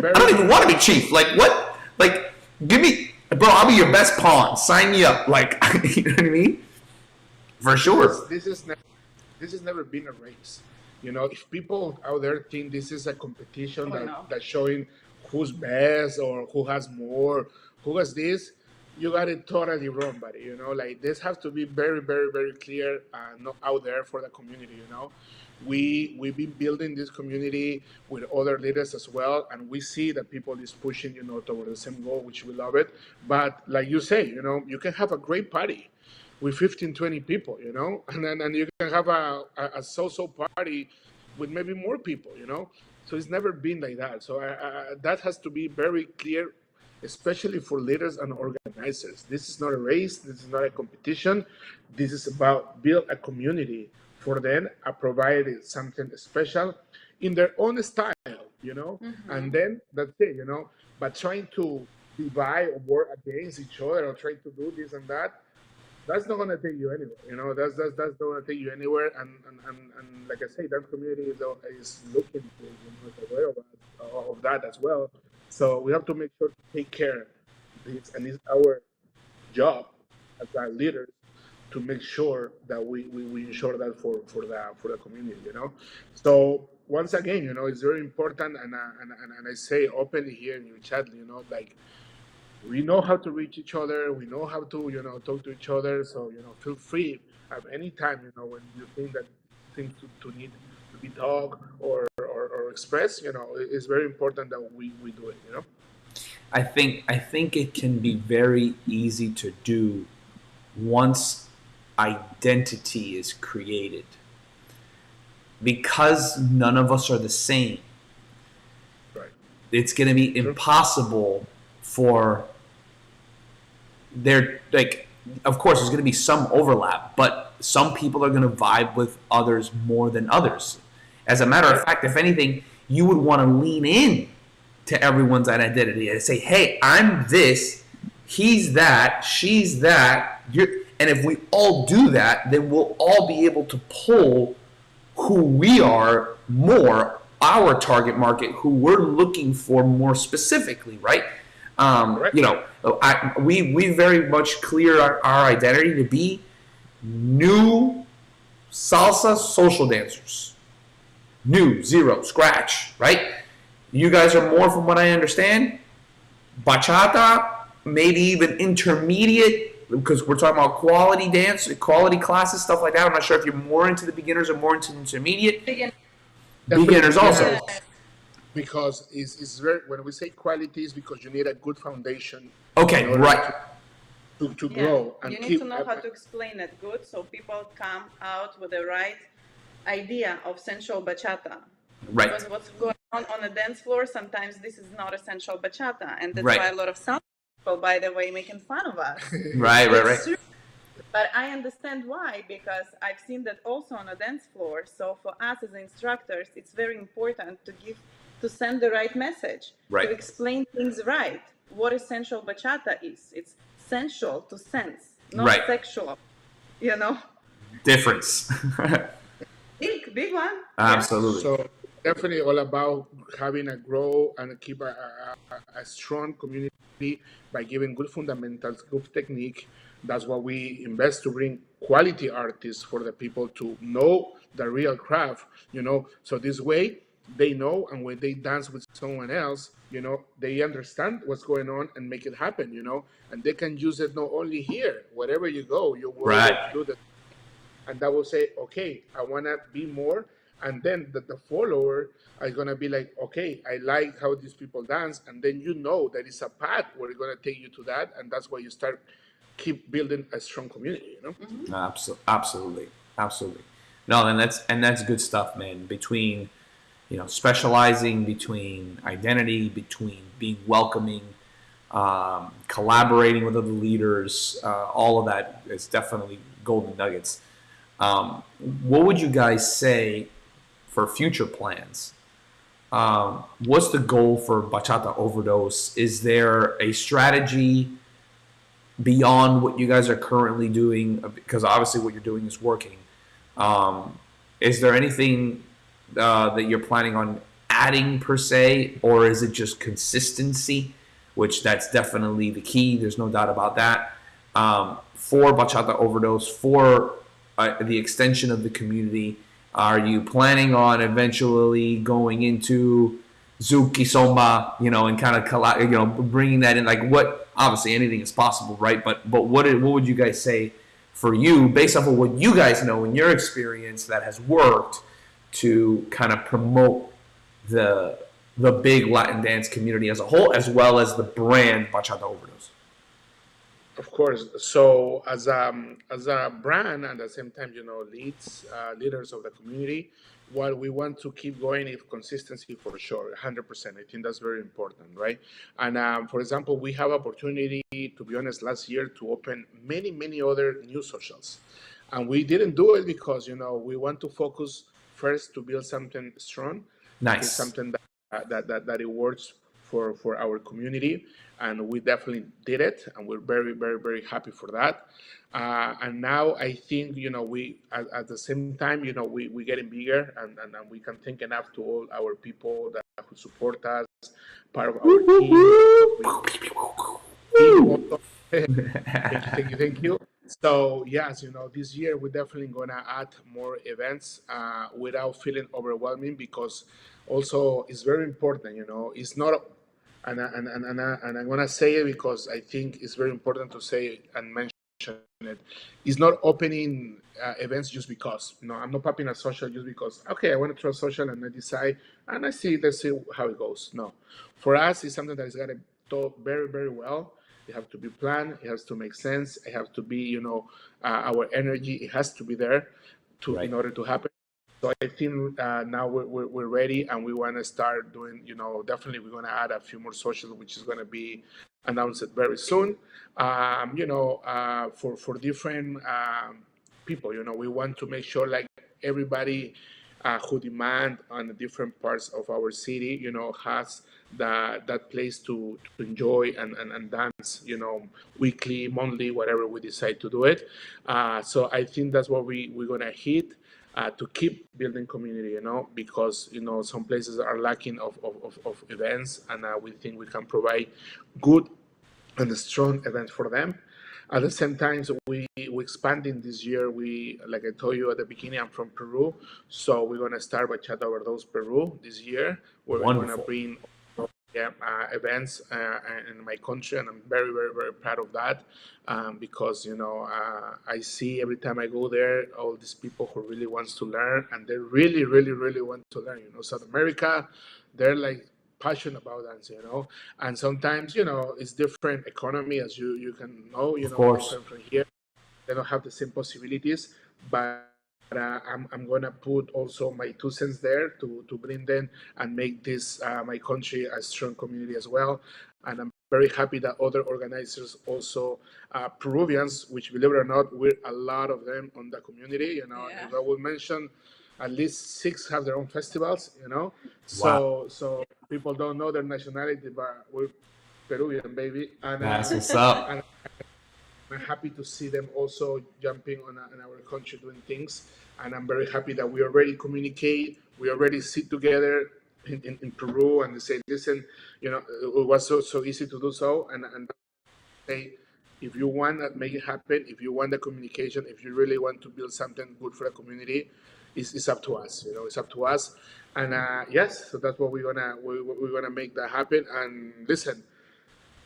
very don't even want to be chief. Like, what? Like, give me, bro. I'll be your best pawn. Sign me up. Like, you know what I mean? For sure. This has never been a race. You know, if people out there think this is a competition Oh no. that's showing who's best or who has more, who has this, you got it totally wrong, buddy. You know, like this has to be very, very, very clear not out there for the community. You know, we've been building this community with other leaders as well, and we see that people is pushing, you know, toward the same goal, which we love it. But like you say, you know, you can have a great party with 15, 20 people, you know, and you can have a so-so party with maybe more people, you know. So it's never been like that. So that has to be very clear, especially for leaders and organizers. This is not a race. This is not a competition. This is about build a community for them, provide something special in their own style, you know, and then that's it, you know. But trying to divide or work against each other or trying to do this and that's not gonna take you anywhere. You know, that's not gonna take you anywhere. And like I say, that community is looking to, you know, is aware of that as well. So we have to make sure to take care of this, and it's our job as our leaders to make sure that we ensure that for the community. You know, so once again, you know, it's very important, and I say openly here in your chat, you know, like we know how to reach each other. We know how to, you know, talk to each other. So, you know, feel free at any time, you know, when you think that things to need to be talked or expressed, you know, it's very important that we do it, you know. I think it can be very easy to do once identity is created. Because none of us are the same, Right. it's going to be Sure. impossible for there, like, of course there's going to be some overlap, but some people are going to vibe with others more than others. As a matter of fact, if anything, you would want to lean in to everyone's identity and say, hey, I'm this, he's that, she's that, and if we all do that, then we'll all be able to pull who we are more, our target market, who we're looking for more specifically, right? You know, we very much clear our identity to be new salsa social dancers. New, zero, scratch, right? You guys are more, from what I understand, bachata, maybe even intermediate, because we're talking about quality dance, quality classes, stuff like that. I'm not sure if you're more into the beginners or more into intermediate. Beginners also. Yes. Because it's very, when we say quality, is because you need a good foundation. Okay, right. To grow and you need to know how to explain it good, so people come out with the right idea of sensual bachata. Right. Because what's going on a dance floor, sometimes this is not essential bachata, and that's Right. why a lot of sound people, by the way, making fun of us. Right. But I understand why, because I've seen that also on a dance floor. So for us as instructors, it's very important to send the right message, Right. to explain things right. What essential bachata is? It's sensual to sense, not Right. sexual. You know, Difference. big one. Absolutely. So definitely all about having a grow and keep a strong community by giving good fundamentals, good technique. That's what we invest to bring quality artists for the people to know the real craft, you know. So this way they know, and when they dance with someone else, you know, they understand what's going on and make it happen, you know, and they can use it not only here, wherever you go, you will Right. do the, and that will say, okay, I want to be more. And then the follower are going to be like, okay, I like how these people dance. And then you know that it's a path where it's going to take you to that. And that's why you start keep building a strong community, you know? Mm-hmm. Absolutely. No, and that's good stuff, man. Between, you know, specializing, between identity, between being welcoming, collaborating with other leaders, all of that is definitely golden nuggets. What would you guys say for future plans? What's the goal for Bachata Overdose? Is there a strategy beyond what you guys are currently doing? Because obviously what you're doing is working. Is there anything that you're planning on adding per se, or is it just consistency? Which that's definitely the key. There's no doubt about that. For Bachata Overdose, for the extension of the community, are you planning on eventually going into Zuki Soma, and kind of bringing that in? Like, what? Obviously, anything is possible, right? But what would you guys say for you, based off of what you guys know in your experience that has worked, to kind of promote the big Latin dance community as a whole, as well as the brand Bachata Overdose? Of course. So as a brand, and at the same time, leaders of the community, what we want to keep going is consistency for sure, 100%. I think that's very important, right? And for example, we have opportunity, to be honest, last year to open many, many other new socials, and we didn't do it because we want to focus first to build something strong, okay, Nice. something that it works for our community, and we definitely did it, and we're very, very, very happy for that. And now I think we at the same time we getting bigger, and we can thank enough to all our people that who support us, part of our team. We team also. Thank you, thank you, thank you. So yes, this year we're definitely gonna add more events without feeling overwhelming, because also it's very important. It's not, and I'm gonna say it because I think it's very important to say and mention it. It's not opening events just because. I'm not popping a social just because. Okay, I want to try social, and I decide, and let's see how it goes. No, for us, it's something that is gonna go very, very well. It has to be planned. It has to make sense. It has to be, our energy. It has to be there to in Right. order to happen. So I think now we're ready, and we want to start doing. Definitely we're going to add a few more socials, which is going to be announced very soon. For different people, we want to make sure like everybody who demand on the different parts of our city, has that place to enjoy and dance, weekly, monthly, whatever we decide to do it. So I think that's what we're gonna hit. To keep building community, because some places are lacking of events, and we think we can provide good and a strong event for them. At the same time, so we expanding this year. We, like I told you at the beginning, I'm from Peru, so we're gonna start Bachata Overdose Peru this year, where we're gonna Wonderful. bring, yeah, events in my country, and I'm very, very, very proud of that, because I see every time I go there all these people who really wants to learn, and they really, really, really want to learn. South America, they're like passionate about dance, and sometimes it's different economy, as you can know, Of course. different from here. They don't have the same possibilities, but I'm gonna put also my 2 cents there to bring them and make this my country a strong community as well. And I'm very happy that other organizers also, Peruvians, which believe it or not, we're a lot of them on the community. Yeah. If I will mention, at least 6 have their own festivals. Wow. So people don't know their nationality, but we're Peruvian, baby, That's what's up. and I'm happy to see them also jumping on our country doing things. And I'm very happy that we already communicate, we already sit together in Peru, and they say, listen, it was so easy to do so. And say, if you want to make it happen, if you want the communication, if you really want to build something good for the community, it's up to us. It's up to us. And yes, so that's what we're gonna make that happen. And listen,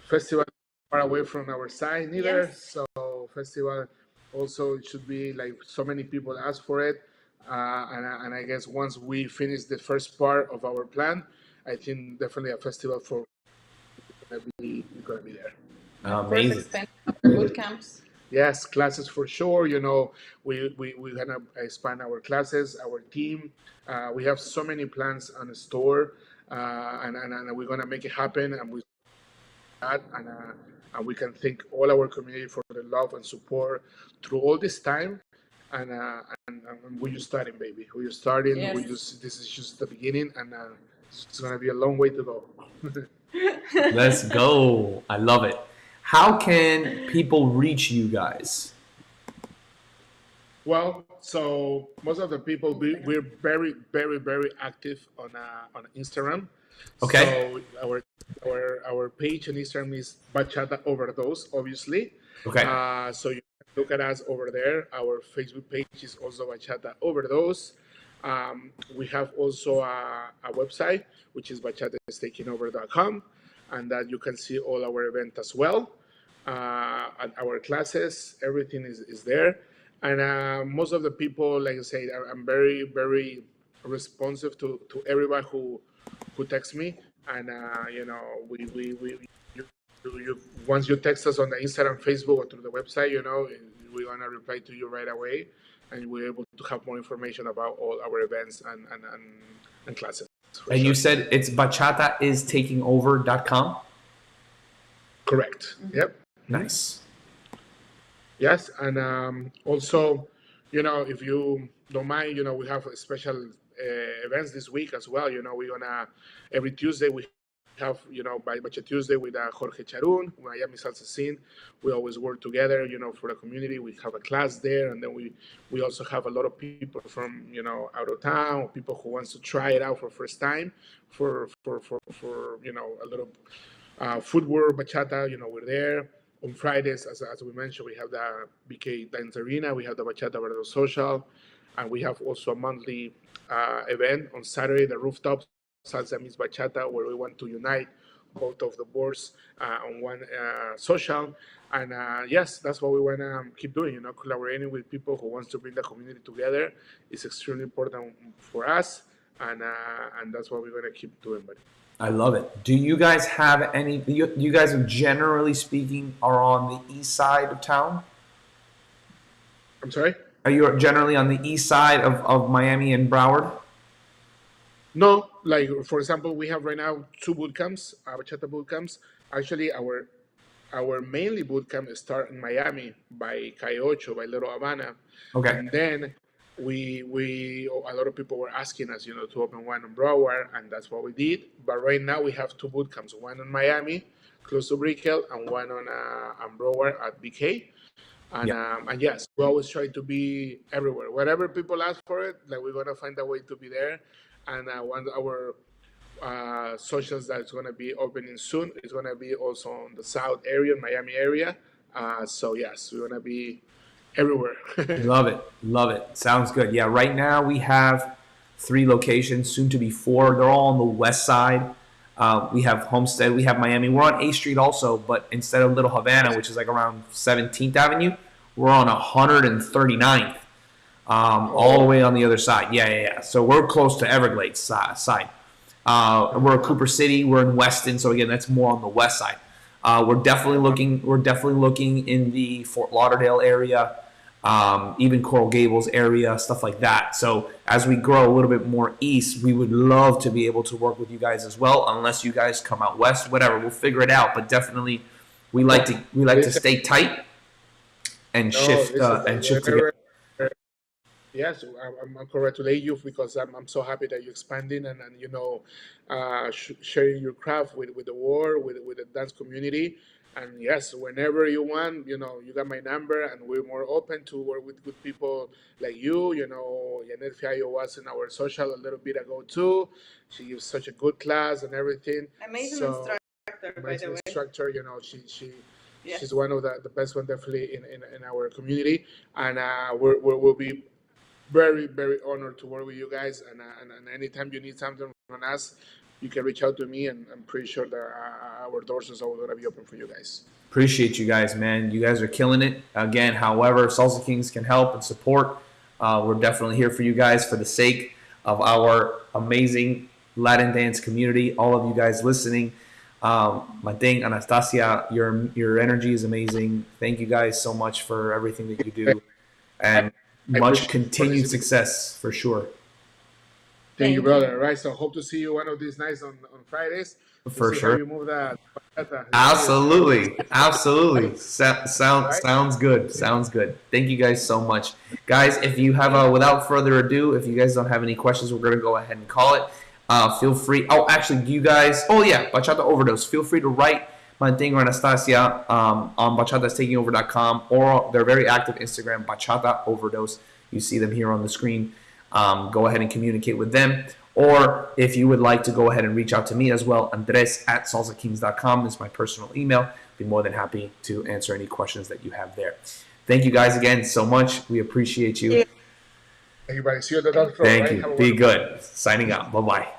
festival far away from our side neither. Yes. So festival also it should be like so many people ask for it, and I guess once we finish the first part of our plan, I think definitely a festival for gonna be there. Of course, Amazing. extending boot camps. Yes, classes for sure. We gonna expand our classes, our team. We have so many plans on the store, and we're gonna make it happen. And that, and we can thank all our community for the love and support through all this time. And we're just starting, baby. We're just starting. Yes. This is just the beginning, and it's gonna be a long way to go. Let's go. I love it. How can people reach you guys? Well, so most of the people we're very, very, very active on Instagram. Okay. So our page on Instagram is Bachata Overdose, obviously. Okay. So you can look at us over there. Our Facebook page is also Bachata Overdose. We have also a website which is bachataistakingover.com, and that you can see all our events as well. And our classes, everything is there. And most of the people, like I say, I'm very, very responsive to everybody who texts me. And, once you text us on the Instagram, Facebook, or through the website, we're going to reply to you right away. And we're able to have more information about all our events and classes, for And you sure. said it's bachataistakingover.com? Correct. Yep. Nice. Yes, and also, if you don't mind, we have special events this week as well. We're gonna every Tuesday we have by Bacha Tuesday with Jorge Charun, Miami Salsa Scene. We always work together, for the community. We have a class there, and then we also have a lot of people from out of town, or people who wants to try it out for first time, for a little footwork bachata. We're there on Fridays, as we mentioned. We have the BK Dance Arena, we have the Bachata Overdose Social, and we have also a monthly event on Saturday, the rooftop Salsa Meets Bachata, where we want to unite both of the boards on one social. And yes, that's what we want to keep doing. Collaborating with people who wants to bring the community together is extremely important for us, and that's what we're going to keep doing, buddy. I love it. Do you guys have any? You guys, are generally speaking, are on the east side of town? I'm sorry? Are you generally on the east side of Miami and Broward? No, like for example, we have right now two boot camps, bachata boot camps. Actually, our mainly boot camp start in Miami by Calle Ocho, by Little Havana, Okay. and then we a lot of people were asking us, to open one in Broward, and that's what we did. But right now we have two boot camps, one in Miami, close to Brickell, and one on Broward at BK. And Yeah. and yes, we always try to be everywhere. Whatever people ask for it, like we're gonna find a way to be there. And one of our socials that's gonna be opening soon is gonna be also on the South area, Miami area. So yes, we're gonna be everywhere. Love it. Love it. Sounds good. Yeah, right now we have 3 locations, soon to be 4. They're all on the west side. We have Homestead, we have Miami. We're on A Street also, but instead of Little Havana, which is like around 17th Avenue, we're on 139th, all the way on the other side. Yeah. So we're close to Everglades side. We're in Cooper City. We're in Weston, so again, that's more on the west side. We're definitely looking. We're definitely looking in the Fort Lauderdale area, even Coral Gables area, stuff like that. So as we grow a little bit more east, we would love to be able to work with you guys as well. Unless you guys come out west, whatever, we'll figure it out. But definitely, we like to stay tight and shift together. Yes, I congratulate you because I'm so happy that you're expanding and sharing your craft with the world, with the dance community. And yes, whenever you want, you got my number, and we're more open to work with good people like you. Janet Fiallo was in our social a little bit ago too. She gives such a good class and everything. Amazing So instructor, by the way. instructor, she's one of the best one definitely in our community, and we'll be very, very honored to work with you guys. And anytime you need something from us, you can reach out to me, and I'm pretty sure that our doors are always going to be open for you guys. Appreciate you guys, man. You guys are killing it. Again, however, Salsa Kings can help and support. We're definitely here for you guys for the sake of our amazing Latin dance community. All of you guys listening. Mating, Anastasia, your energy is amazing. Thank you guys so much for everything that you do. And much continued success for sure. Thank you, brother. All right, so hope to see you one of these nights on Fridays. For see sure. How you move that. Absolutely. Sounds good. Sounds good. Thank you guys so much, guys. If you have without further ado, if you guys don't have any questions, we're gonna go ahead and call it. Feel free. Oh, actually, do you guys? Oh yeah, Bachata Overdose. Feel free to write Manting or Anastasia on bachatastakingover.com, or they're very active Instagram, Bachata Overdose. You see them here on the screen. Go ahead and communicate with them. Or if you would like to go ahead and reach out to me as well, andres@salsakings.com is my personal email. Be more than happy to answer any questions that you have there. Thank you guys again so much. We appreciate you. Everybody, see you at the dance floor, Thank right? you. Have a Be wonderful good. Signing out. Bye-bye.